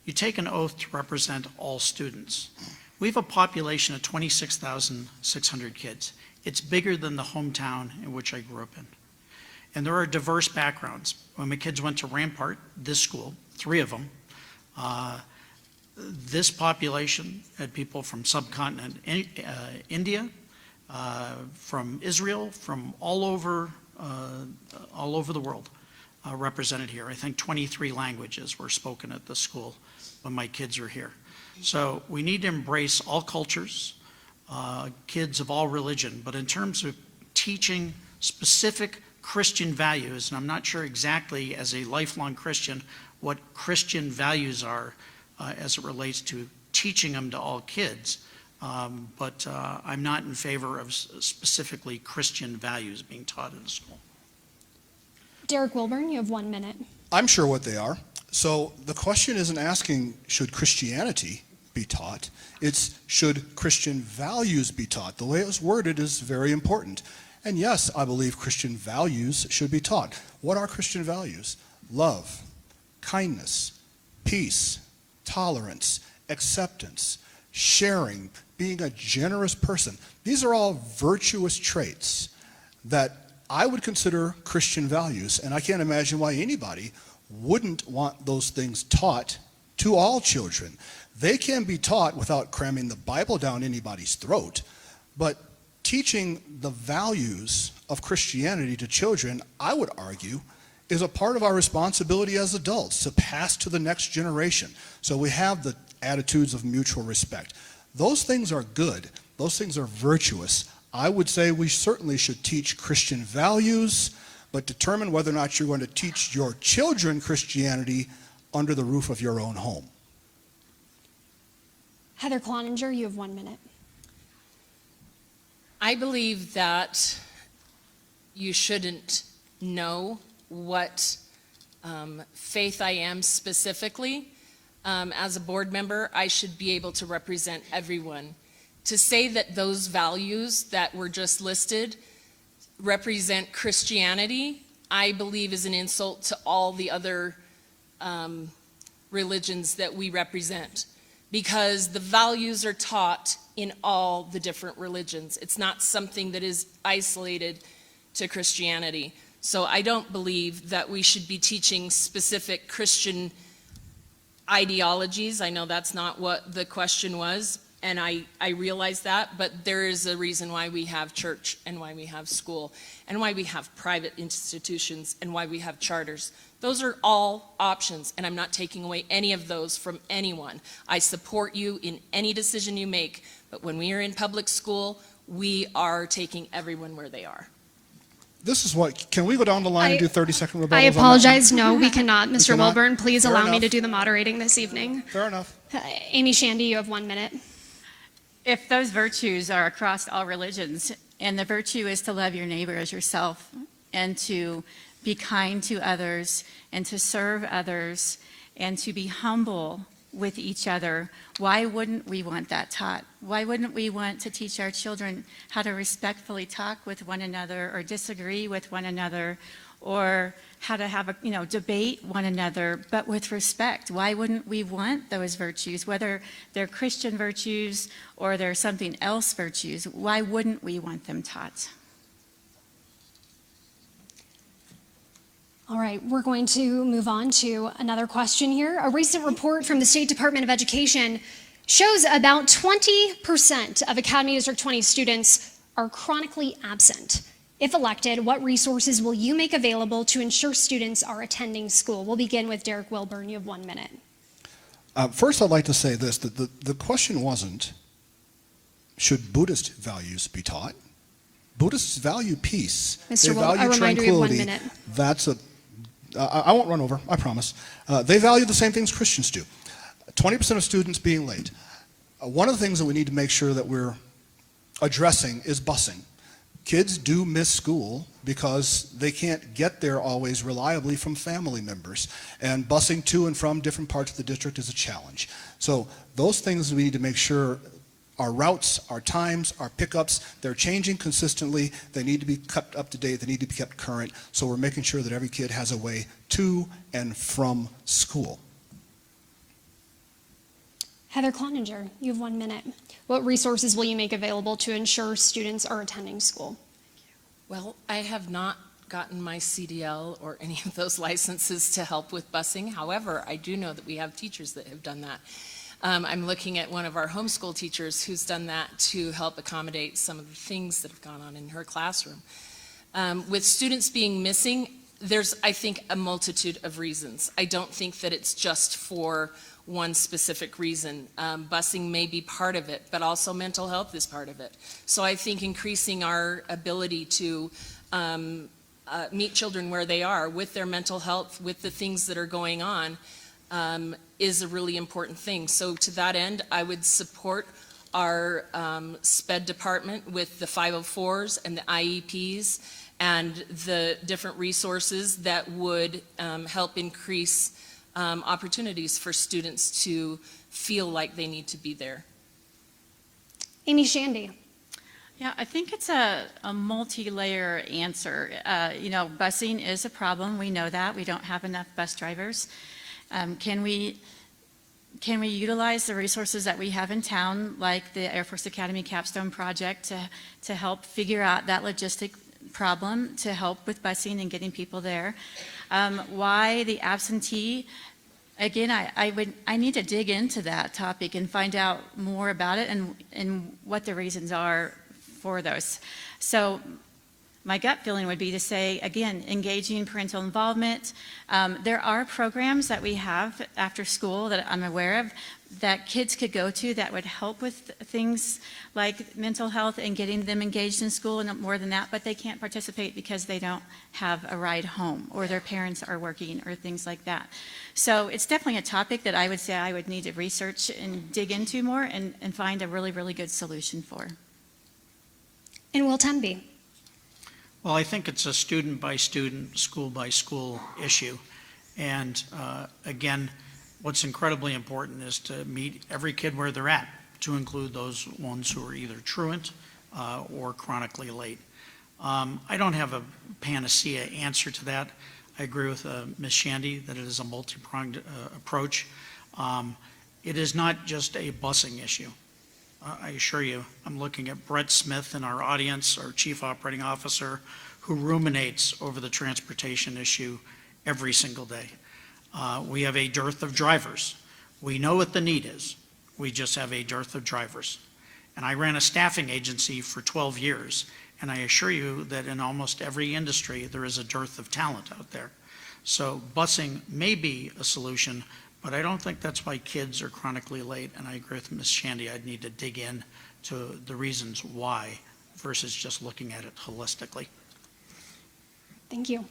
you take an oath to represent all students. We have a population of 26,600 kids. It's bigger than the hometown in which I grew up in. And there are diverse backgrounds. When my kids went to Rampart, this school, 3 of them, this population had people from subcontinent India, from Israel, from all over the world. Represented here. I think 23 languages were spoken at the school when my kids were here. So we need to embrace all cultures, kids of all religion, but in terms of teaching specific Christian values, and I'm not sure exactly as a lifelong Christian what Christian values are as it relates to teaching them to all kids, but I'm not in favor of specifically Christian values being taught in the school. Derek Wilburn, you have 1 minute. I'm sure what they are. So the question isn't asking, should Christianity be taught? It's, should Christian values be taught? The way it was worded is very important. And yes, I believe Christian values should be taught. What are Christian values? Love, kindness, peace, tolerance, acceptance, sharing, being a generous person. These are all virtuous traits that I would consider Christian values, and I can't imagine why anybody wouldn't want those things taught to all children. They can be taught without cramming the Bible down anybody's throat, but teaching the values of Christianity to children, I would argue, is a part of our responsibility as adults to pass to the next generation. So we have the attitudes of mutual respect. Those things are good. Those things are virtuous. I would say we certainly should teach Christian values, but determine whether or not you're going to teach your children Christianity under the roof of your own home. Heather Cloninger, you have 1 minute. I believe that you shouldn't know what faith I am specifically. As a board member, I should be able to represent everyone. To say that those values that were just listed represent Christianity, I believe is an insult to all the other religions that we represent, because the values are taught in all the different religions. It's not something that is isolated to Christianity. So I don't believe that we should be teaching specific Christian ideologies. I know that's not what the question was, and I realize that, but there is a reason why we have church and why we have school and why we have private institutions and why we have charters. Those are all options, and I'm not taking away any of those from anyone. I support you in any decision you make, but when we are in public school, we are taking everyone where they are. This is what, can we go down the line and do 30-second rebuttals? I apologize. No, we cannot. Mr. cannot? Wilburn, please Fair allow me enough. to do the moderating this evening. Fair enough. Amy Shandy, you have 1 minute. If those virtues are across all religions, and the virtue is to love your neighbor as yourself, and to be kind to others, and to serve others, and to be humble with each other, why wouldn't we want that taught? Why wouldn't we want to teach our children how to respectfully talk with one another or disagree with one another, or how to have a, debate one another, but with respect? Why wouldn't we want those virtues, whether they're Christian virtues or they're something else virtues? Why wouldn't we want them taught? All right, we're going to move on to another question here. A recent report from the State Department of Education shows about 20% of Academy District 20 students are chronically absent. If elected, what resources will you make available to ensure students are attending school? We'll begin with Derek Wilburn. You have 1 minute. First, I'd like to say this, that the question wasn't, should Buddhist values be taught? Buddhists value peace. Mr. They Will, a value reminder you have 1 tranquility. minute. I won't run over, I promise. They value the same things Christians do. 20% of students being late. One of the things that we need to make sure that we're addressing is busing. Kids do miss school because they can't get there always reliably from family members. And busing to and from different parts of the district is a challenge. So those things we need to make sure our routes, our times, our pickups, they're changing consistently. They need to be kept up to date. They need to be kept current. So we're making sure that every kid has a way to and from school. Heather Cloninger, you have 1 minute. What resources will you make available to ensure students are attending school? Well, I have not gotten my CDL or any of those licenses to help with busing. However, I do know that we have teachers that have done that. I'm looking at one of our homeschool teachers who's done that to help accommodate some of the things that have gone on in her classroom. With students being missing, there's, I think, a multitude of reasons. I don't think that it's just for one specific reason. Busing may be part of it, but also mental health is part of it. So I think increasing our ability to meet children where they are with their mental health, with the things that are going on, is a really important thing. So to that end, I would support our SPED department with the 504s and the IEPs and the different resources that would help increase opportunities for students to feel like they need to be there. Amy Shandy. Yeah, I think it's a multi-layer answer. Busing is a problem. We know that. We don't have enough bus drivers. Can we utilize the resources that we have in town, like the Air Force Academy Capstone Project, to help figure out that logistic problem, to help with busing and getting people there? Why the absentee? Again, I need to dig into that topic and find out more about it and what the reasons are for those. So my gut feeling would be to say, again, engaging parental involvement. There are programs that we have after school that I'm aware of that kids could go to that would help with things like mental health and getting them engaged in school and more than that, but they can't participate because they don't have a ride home or their parents are working or things like that. So it's definitely a topic that I would say I would need to research and dig into more and find a really, really good solution for. And Will Tenby. Well, I think it's a student by student, school by school issue. And again, what's incredibly important is to meet every kid where they're at, to include those ones who are either truant or chronically late. I don't have a panacea answer to that. I agree with Ms. Shandy that it is a multi-pronged approach. It is not just a busing issue. I assure you, I'm looking at Brett Smith in our audience, our Chief Operating Officer, who ruminates over the transportation issue every single day. We have a dearth of drivers. We know what the need is. We just have a dearth of drivers. And I ran a staffing agency for 12 years, and I assure you that in almost every industry, there is a dearth of talent out there. So busing may be a solution, but I don't think that's why kids are chronically late, and I agree with Ms. Shandy. I'd need to dig in to the reasons why versus just looking at it holistically. Thank you.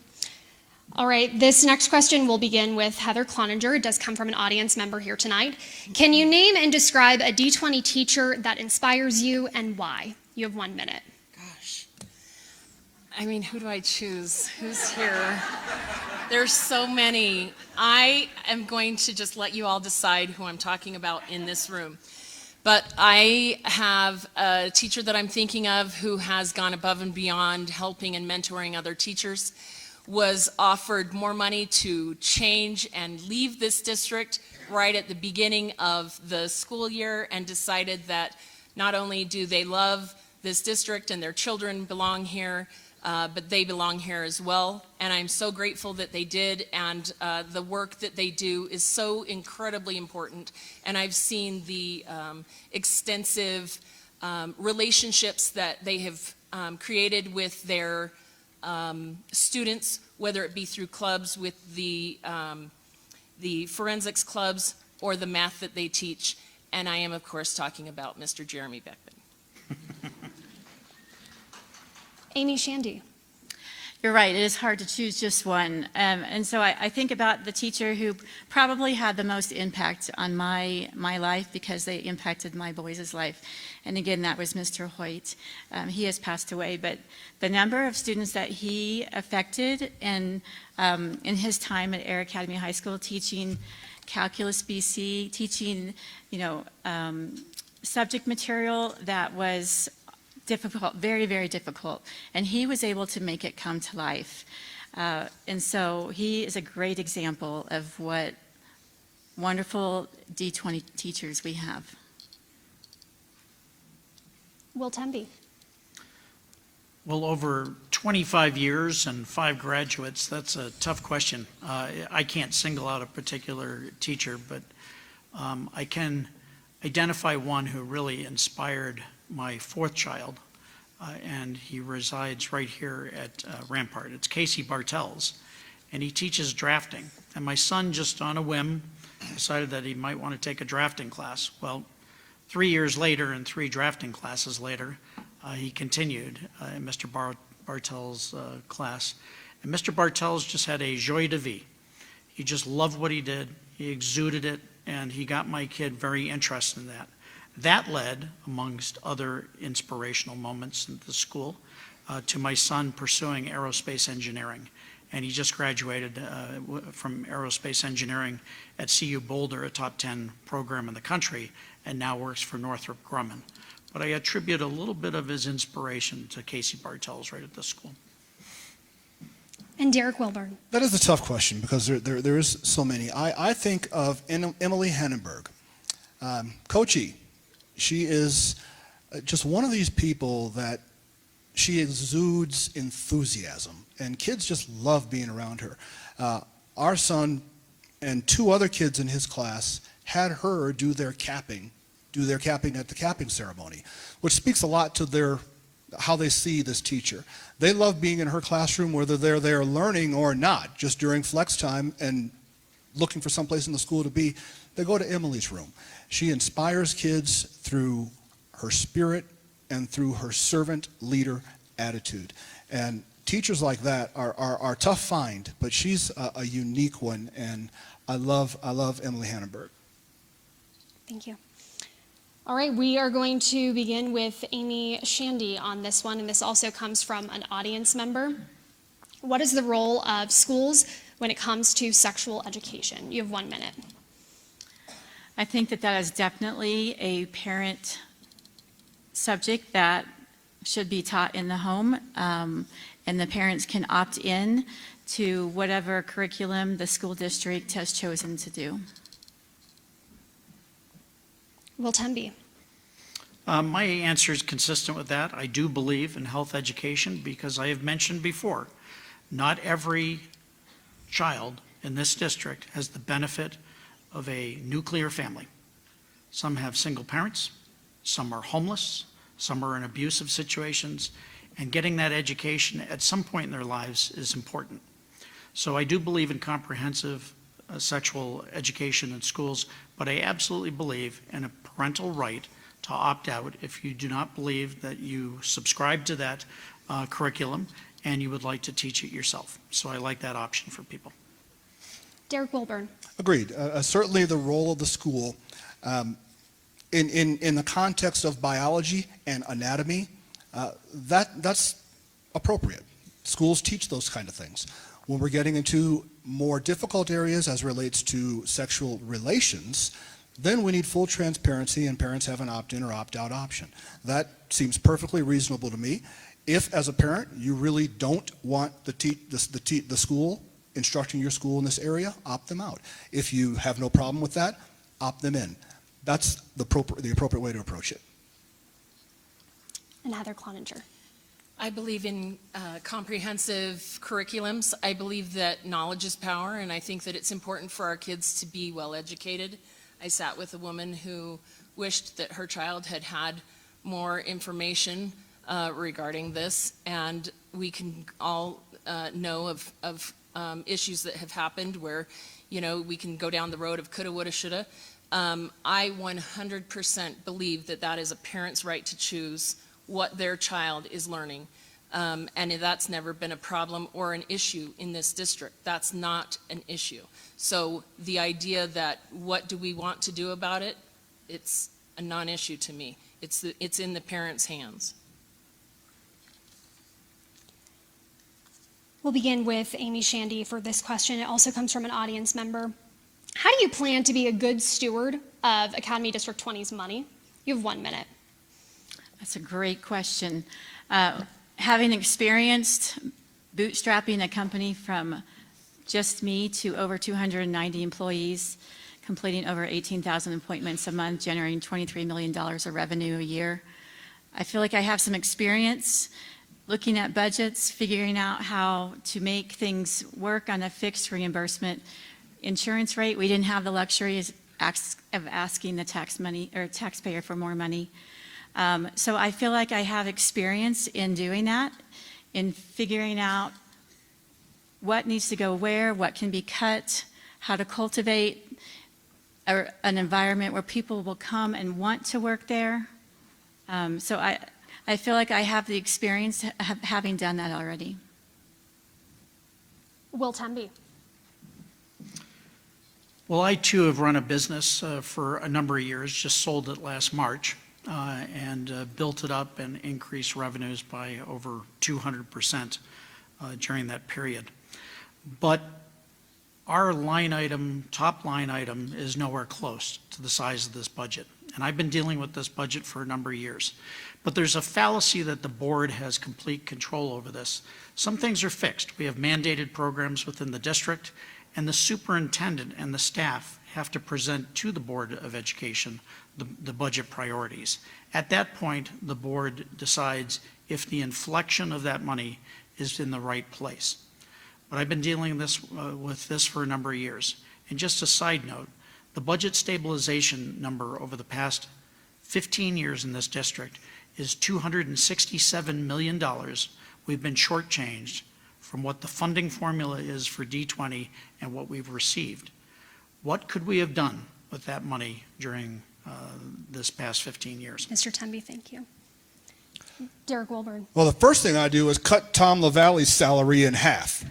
All right, this next question will begin with Heather Cloninger. It does come from an audience member here tonight. Can you name and describe a D20 teacher that inspires you and why? You have 1 minute. Gosh. I mean, who do I choose? Who's here? There's so many. I am going to just let you all decide who I'm talking about in this room. But I have a teacher that I'm thinking of who has gone above and beyond helping and mentoring other teachers, was offered more money to change and leave this district right at the beginning of the school year, and decided that not only do they love this district and their children belong here, but they belong here as well. And I'm so grateful that they did, and the work that they do is so incredibly important. And I've seen the extensive relationships that they have created with their students, whether it be through clubs with the forensics clubs or the math that they teach. And I am, of course, talking about Mr. Jeremy Beckman. Amy Shandy. You're right, it is hard to choose just one. And so I think about the teacher who probably had the most impact on my life because they impacted my boys' life. And again, that was Mr. Hoyt. He has passed away, but the number of students that he affected in his time at Air Academy High School teaching Calculus BC, teaching, subject material that was difficult, very, very difficult, and he was able to make it come to life. And so he is a great example of what wonderful D20 teachers we have. Will Temby. Well, over 25 years and 5 graduates, that's a tough question. I can't single out a particular teacher, but I can identify one who really inspired my 4th child, and he resides right here at Rampart. It's Casey Bartels, and he teaches drafting. And my son, just on a whim, decided that he might want to take a drafting class. Well, 3 years later and 3 drafting classes later, he continued in Mr. Bartels' class. And Mr. Bartels just had a joie de vivre. He just loved what he did, he exuded it, and he got my kid very interested in that. That led, amongst other inspirational moments in the school, to my son pursuing aerospace engineering. And he just graduated from aerospace engineering at CU Boulder, a top 10 program in the country, and now works for Northrop Grumman. But I attribute a little bit of his inspiration to Casey Bartels right at this school. And Derek Wilburn. That is a tough question because there is so many. I think of Emily Hannenberg. Coachy, she is just one of these people that she exudes enthusiasm, and kids just love being around her. Our son and 2 other kids in his class had her do their capping at the capping ceremony, which speaks a lot to how they see this teacher. They love being in her classroom, whether they're there learning or not, just during flex time and looking for someplace in the school to be. They go to Emily's room. She inspires kids through her spirit and through her servant leader attitude. And teachers like that are a tough find, but she's a unique one, and I love Emily Hannenberg. Thank you. All right, we are going to begin with Amy Shandy on this one, and this also comes from an audience member. What is the role of schools when it comes to sexual education? You have 1 minute. I think that is definitely a parent subject that should be taught in the home, and the parents can opt in to whatever curriculum the school district has chosen to do. Will Temby. My answer is consistent with that. I do believe in health education because I have mentioned before, not every child in this district has the benefit of a nuclear family. Some have single parents, some are homeless, some are in abusive situations, and getting that education at some point in their lives is important. So I do believe in comprehensive sexual education in schools, but I absolutely believe in a parental right to opt out if you do not believe that you subscribe to that curriculum and you would like to teach it yourself. So I like that option for people. Derek Wilburn. Agreed. Certainly the role of the school in the context of biology and anatomy, that's appropriate. Schools teach those kind of things. When we're getting into more difficult areas as relates to sexual relations, then we need full transparency and parents have an opt-in or opt-out option. That seems perfectly reasonable to me. If, as a parent, you really don't want the school instructing your school in this area, opt them out. If you have no problem with that, opt them in. That's the appropriate way to approach it. And Heather Cloninger. I believe in comprehensive curriculums. I believe that knowledge is power, and I think that it's important for our kids to be well educated. I sat with a woman who wished that her child had had more information regarding this, and we can all know of issues that have happened where, we can go down the road of coulda, woulda, shoulda. I 100% believe that that is a parent's right to choose what their child is learning. And that's never been a problem or an issue in this district. That's not an issue. So the idea that what do we want to do about it, it's a non-issue to me. It's in the parents' hands. We'll begin with Amy Shandy for this question. It also comes from an audience member. How do you plan to be a good steward of Academy District 20's money? You have 1 minute. That's a great question. Having experienced bootstrapping a company from just me to over 290 employees, completing over 18,000 appointments a month, generating $23 million of revenue a year, I feel like I have some experience looking at budgets, figuring out how to make things work on a fixed reimbursement insurance rate. We didn't have the luxury of asking the taxpayer for more money. So I feel like I have experience in doing that, in figuring out what needs to go where, what can be cut, how to cultivate an environment where people will come and want to work there. So I feel like I have the experience of having done that already. Will Temby. Well, I too have run a business for a number of years, just sold it last March, and built it up and increased revenues by over 200% during that period. But our line item, top line item, is nowhere close to the size of this budget. And I've been dealing with this budget for a number of years. But there's a fallacy that the board has complete control over this. Some things are fixed. We have mandated programs within the district, and the superintendent and the staff have to present to the Board of Education the budget priorities. At that point, the board decides if the inflection of that money is in the right place. But I've been dealing with this for a number of years. And just a side note, the budget stabilization number over the past 15 years in this district is $267 million. We've been shortchanged from what the funding formula is for D20 and what we've received. What could we have done with that money during this past 15 years? Mr. Temby, thank you. Derek Wilburn. Well, the first thing I do is cut Tom LaValle's salary in half.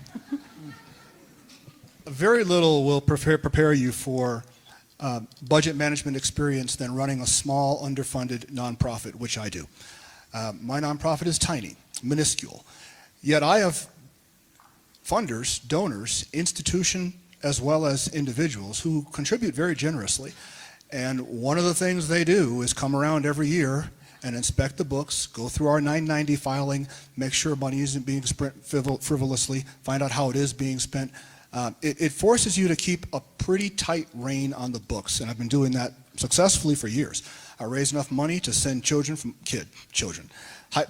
Very little will prepare you for budget management experience than running a small, underfunded nonprofit, which I do. My nonprofit is tiny, minuscule. Yet I have funders, donors, institution, as well as individuals who contribute very generously. And one of the things they do is come around every year and inspect the books, go through our 990 filing, make sure money isn't being spent frivolously, find out how it is being spent. It forces you to keep a pretty tight rein on the books, and I've been doing that successfully for years. I raise enough money to send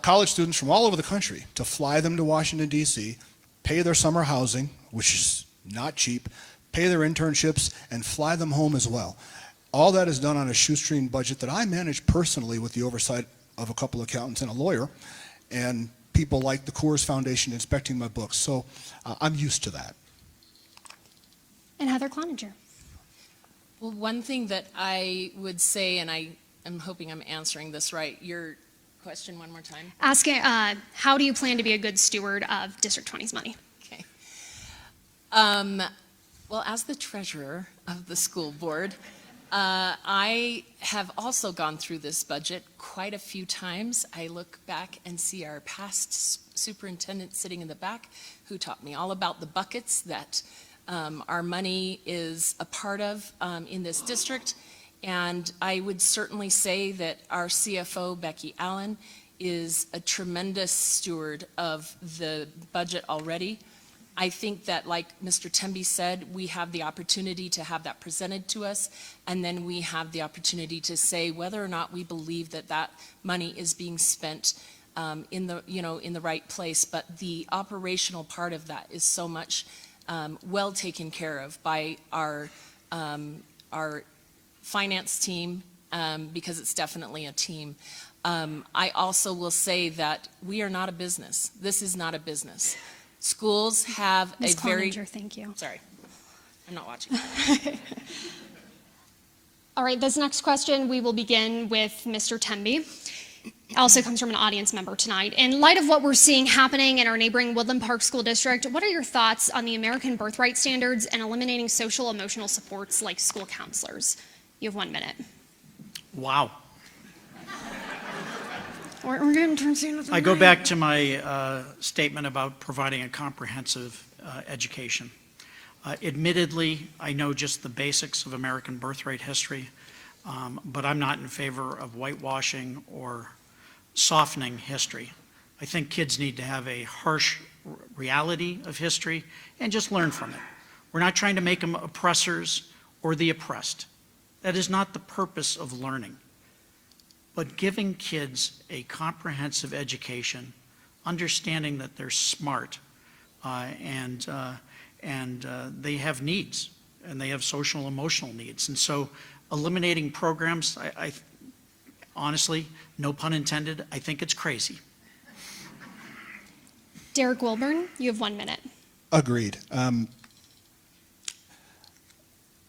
college students from all over the country, to fly them to Washington, D.C., pay their summer housing, which is not cheap, pay their internships, and fly them home as well. All that is done on a shoestring budget that I manage personally with the oversight of a couple of accountants and a lawyer, and people like the Coors Foundation inspecting my books. So I'm used to that. And Heather Cloninger. Well, one thing that I would say, and I am hoping I'm answering this right, your question one more time. Asking, how do you plan to be a good steward of District 20's money? Okay. Well, as the treasurer of the school board, I have also gone through this budget quite a few times. I look back and see our past superintendent sitting in the back who taught me all about the buckets that our money is a part of in this district. And I would certainly say that our CFO, Becky Allen, is a tremendous steward of the budget already. I think that, like Mr. Temby said, we have the opportunity to have that presented to us, and then we have the opportunity to say whether or not we believe that that money is being spent in the right place. But the operational part of that is so much well taken care of by our finance team, because it's definitely a team. I also will say that we are not a business. This is not a business. Schools have Ms. a very... Cloninger, thank you. Sorry, I'm not watching. All right, this next question, we will begin with Mr. Temby. also comes from an audience member tonight. In light of what we're seeing happening in our neighboring Woodland Park School District, what are your thoughts on the American birthright standards and eliminating social emotional supports like school counselors? You have 1 minute. Wow. We're going to turn I go back to my statement about providing a comprehensive education. Admittedly, I know just the basics of American birthright history, but I'm not in favor of whitewashing or softening history. I think kids need to have a harsh reality of history and just learn from it. We're not trying to make them oppressors or the oppressed. That is not the purpose of learning. But giving kids a comprehensive education, understanding that they're smart and they have needs and they have social emotional needs. And so eliminating programs, I honestly, no pun intended, I think it's crazy. Derek Wilburn, you have 1 minute. Agreed.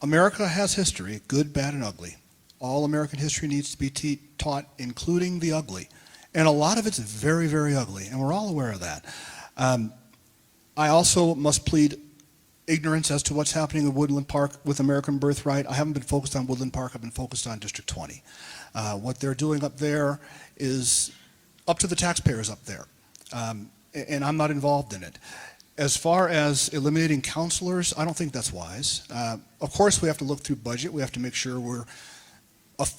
America has history, good, bad, and ugly. All American history needs to be taught, including the ugly. And a lot of it's very, very ugly, and we're all aware of that. I also must plead ignorance as to what's happening in Woodland Park with American Birthright. I haven't been focused on Woodland Park, I've been focused on District 20. What they're doing up there is up to the taxpayers up there, and I'm not involved in it. As far as eliminating counselors, I don't think that's wise. Of course, we have to look through budget. We have to make sure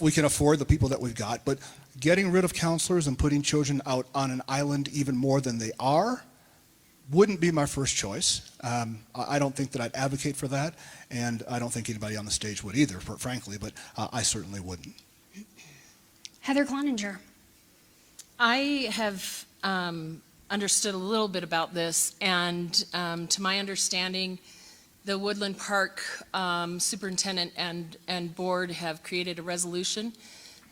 we can afford the people that we've got. But getting rid of counselors and putting children out on an island even more than they are wouldn't be my first choice. I don't think that I'd advocate for that, and I don't think anybody on the stage would either, frankly, but I certainly wouldn't. Heather Cloninger. I have understood a little bit about this, and to my understanding, the Woodland Park superintendent and board have created a resolution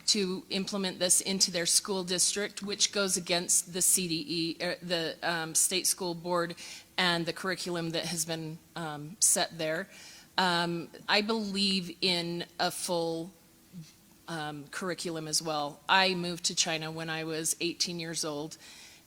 to implement this into their school district, which goes against the CDE, the state school board, and the curriculum that has been set there. I believe in a full curriculum as well. I moved to China when I was 18 years old,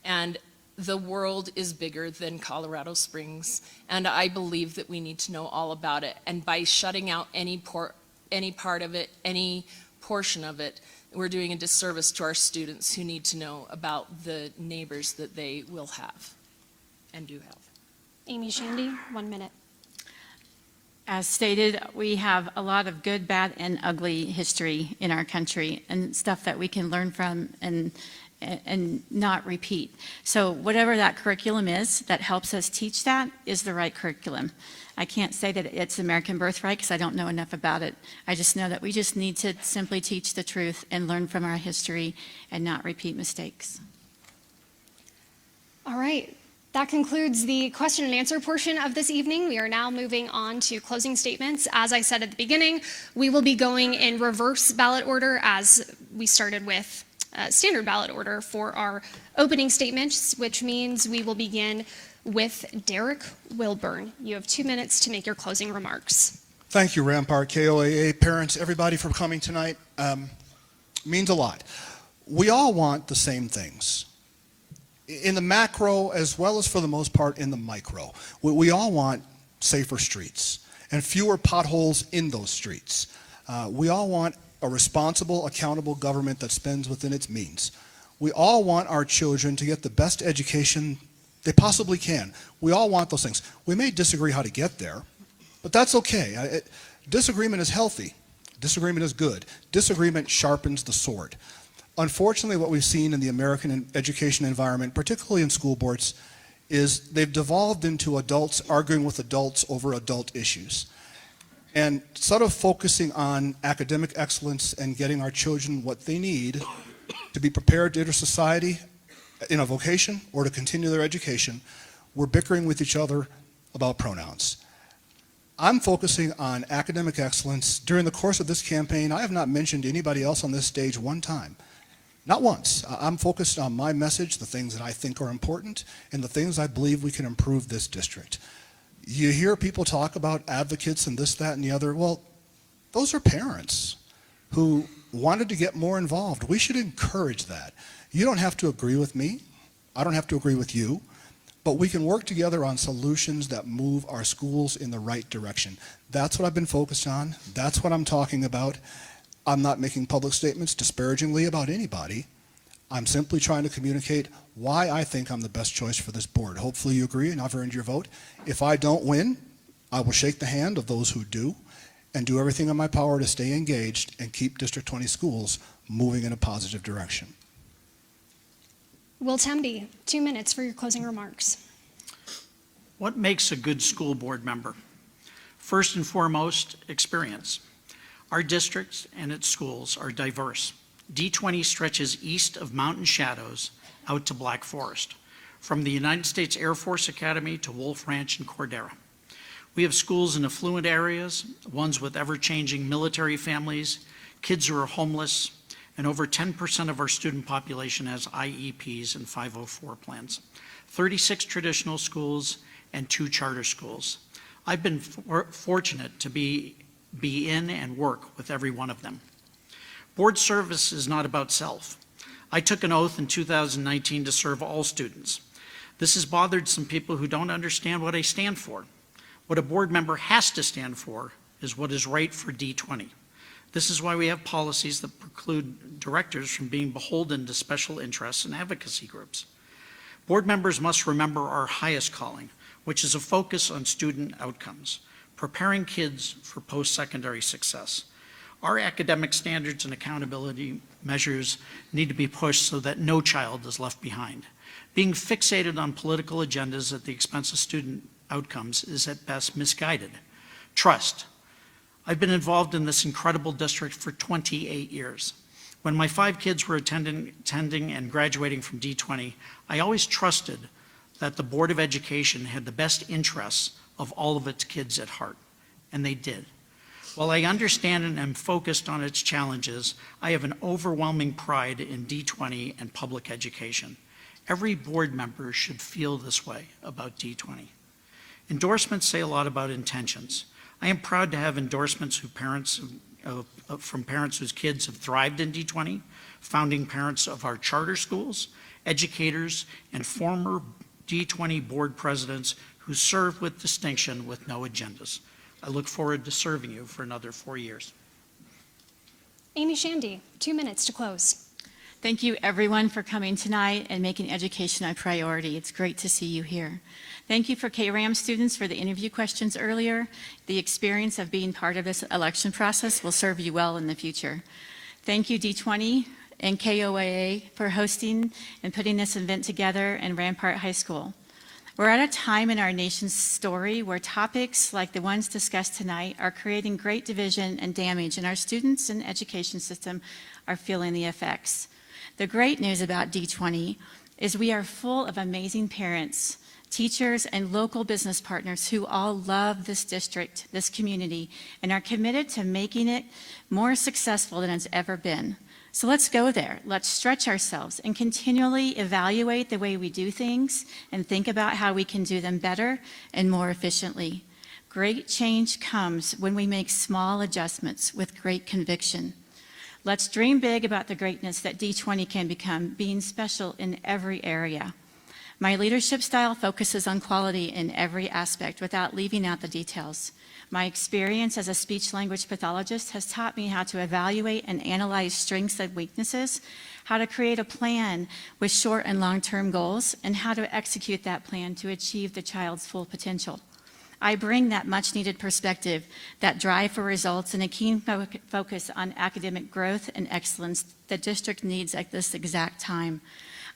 and the world is bigger than Colorado Springs, and I believe that we need to know all about it. And by shutting out any part of it, any portion of it, we're doing a disservice to our students who need to know about the neighbors that they will have and do have. Amy Shandy, 1 minute. As stated, we have a lot of good, bad, and ugly history in our country and stuff that we can learn from and not repeat. So whatever that curriculum is that helps us teach that is the right curriculum. I can't say that it's American Birthright because I don't know enough about it. I just know that we just need to simply teach the truth and learn from our history and not repeat mistakes. All right. That concludes the question and answer portion of this evening. We are now moving on to closing statements. As I said at the beginning, we will be going in reverse ballot order as we started with standard ballot order for our opening statements, which means we will begin with Derek Wilburn. You have 2 minutes to make your closing remarks. Thank you, Rampart, KOAA, parents, everybody for coming tonight. Means a lot. We all want the same things. In the macro, as well as for the most part in the micro. We all want safer streets and fewer potholes in those streets. We all want a responsible, accountable government that spends within its means. We all want our children to get the best education they possibly can. We all want those things. We may disagree how to get there, but that's okay. Disagreement is healthy. Disagreement is good. Disagreement sharpens the sword. Unfortunately, what we've seen in the American education environment, particularly in school boards, is they've devolved into adults arguing with adults over adult issues. And instead of focusing on academic excellence and getting our children what they need to be prepared to enter society in a vocation or to continue their education, we're bickering with each other about pronouns. I'm focusing on academic excellence. During the course of this campaign, I have not mentioned anybody else on this stage one time. Not once. I'm focused on my message, the things that I think are important, and the things I believe we can improve this district. You hear people talk about advocates and this, that, and the other. Well, those are parents who wanted to get more involved. We should encourage that. You don't have to agree with me. I don't have to agree with you. But we can work together on solutions that move our schools in the right direction. That's what I've been focused on. That's what I'm talking about. I'm not making public statements disparagingly about anybody. I'm simply trying to communicate why I think I'm the best choice for this board. Hopefully you agree and I've earned your vote. If I don't win, I will shake the hand of those who do and do everything in my power to stay engaged and keep District 20 schools moving in a positive direction. Will Temby, 2 minutes for your closing remarks. What makes a good school board member? First and foremost, experience. Our district and its schools are diverse. D20 stretches east of Mountain Shadows out to Black Forest, from the United States Air Force Academy to Wolf Ranch and Cordera. We have schools in affluent areas, ones with ever-changing military families, kids who are homeless, and over 10% of our student population has IEPs and 504 plans. 36 traditional schools and 2 charter schools. I've been fortunate to be in and work with every one of them. Board service is not about self. I took an oath in 2019 to serve all students. This has bothered some people who don't understand what I stand for. What a board member has to stand for is what is right for D20. This is why we have policies that preclude directors from being beholden to special interests and advocacy groups. Board members must remember our highest calling, which is a focus on student outcomes, preparing kids for post-secondary success. Our academic standards and accountability measures need to be pushed so that no child is left behind. Being fixated on political agendas at the expense of student outcomes is at best misguided. Trust. I've been involved in this incredible district for 28 years. When my 5 kids were attending and graduating from D20, I always trusted that the Board of Education had the best interests of all of its kids at heart, and they did. While I understand and am focused on its challenges, I have an overwhelming pride in D20 and public education. Every board member should feel this way about D20. Endorsements say a lot about intentions. I am proud to have endorsements from parents whose kids have thrived in D20, founding parents of our charter schools, educators, and former D20 board presidents who serve with distinction with no agendas. I look forward to serving you for another 4 years. Amy Shandy, 2 minutes to close. Thank you, everyone, for coming tonight and making education a priority. It's great to see you here. Thank you for KRAM students for the interview questions earlier. The experience of being part of this election process will serve you well in the future. Thank you, D20 and KOAA, for hosting and putting this event together in Rampart High School. We're at a time in our nation's story where topics like the ones discussed tonight are creating great division and damage, and our students and education system are feeling the effects. The great news about D20 is we are full of amazing parents, teachers, and local business partners who all love this district, this community, and are committed to making it more successful than it's ever been. So let's go there. Let's stretch ourselves and continually evaluate the way we do things and think about how we can do them better and more efficiently. Great change comes when we make small adjustments with great conviction. Let's dream big about the greatness that D20 can become, being special in every area. My leadership style focuses on quality in every aspect without leaving out the details. My experience as a speech-language pathologist has taught me how to evaluate and analyze strengths and weaknesses, how to create a plan with short and long-term goals, and how to execute that plan to achieve the child's full potential. I bring that much-needed perspective, that drive for results, and a keen focus on academic growth and excellence the district needs at this exact time.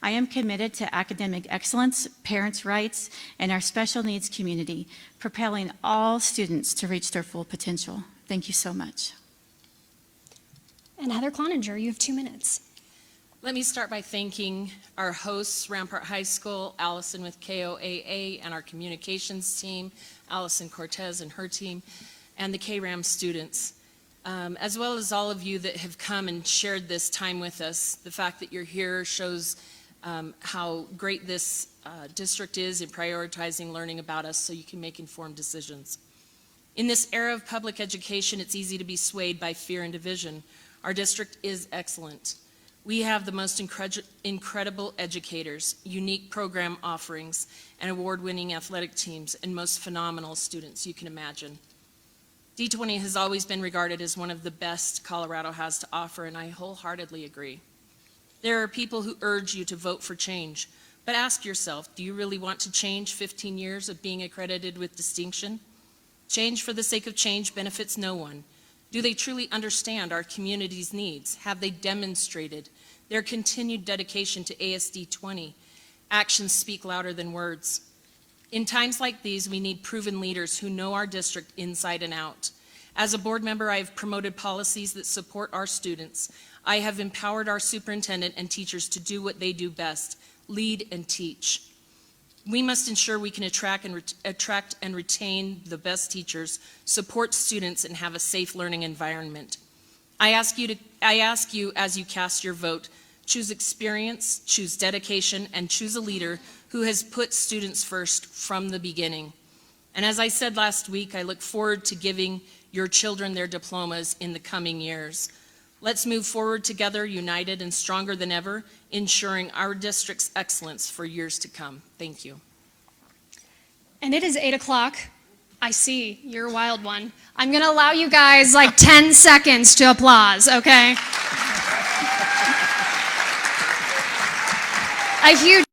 I am committed to academic excellence, parents' rights, and our special needs community, propelling all students to reach their full potential. Thank you so much. And Heather Cloninger, you have 2 minutes. Let me start by thanking our hosts, Rampart High School, Allison with KOAA, and our communications team, Allison Cortez and her team, and the KRAM students, as well as all of you that have come and shared this time with us. The fact that you're here shows how great this district is in prioritizing learning about us so you can make informed decisions. In this era of public education, it's easy to be swayed by fear and division. Our district is excellent. We have the most incredible educators, unique program offerings, and award-winning athletic teams, and most phenomenal students you can imagine. D20 has always been regarded as one of the best Colorado has to offer, and I wholeheartedly agree. There are people who urge you to vote for change, but ask yourself, do you really want to change 15 years of being accredited with distinction? Change for the sake of change benefits no one. Do they truly understand our community's needs? Have they demonstrated their continued dedication to ASD 20? Actions speak louder than words. In times like these, we need proven leaders who know our district inside and out. As a board member, I have promoted policies that support our students. I have empowered our superintendent and teachers to do what they do best, lead and teach. We must ensure we can attract and retain the best teachers, support students, and have a safe learning environment. I ask you as you cast your vote, choose experience, choose dedication, and choose a leader who has put students first from the beginning. And as I said last week, I look forward to giving your children their diplomas in the coming years. Let's move forward together, united and stronger than ever, ensuring our district's excellence for years to come. Thank you. And it is 8 o'clock. I see, you're a wild one. I'm gonna allow you guys like 10 seconds to applause, okay? A huge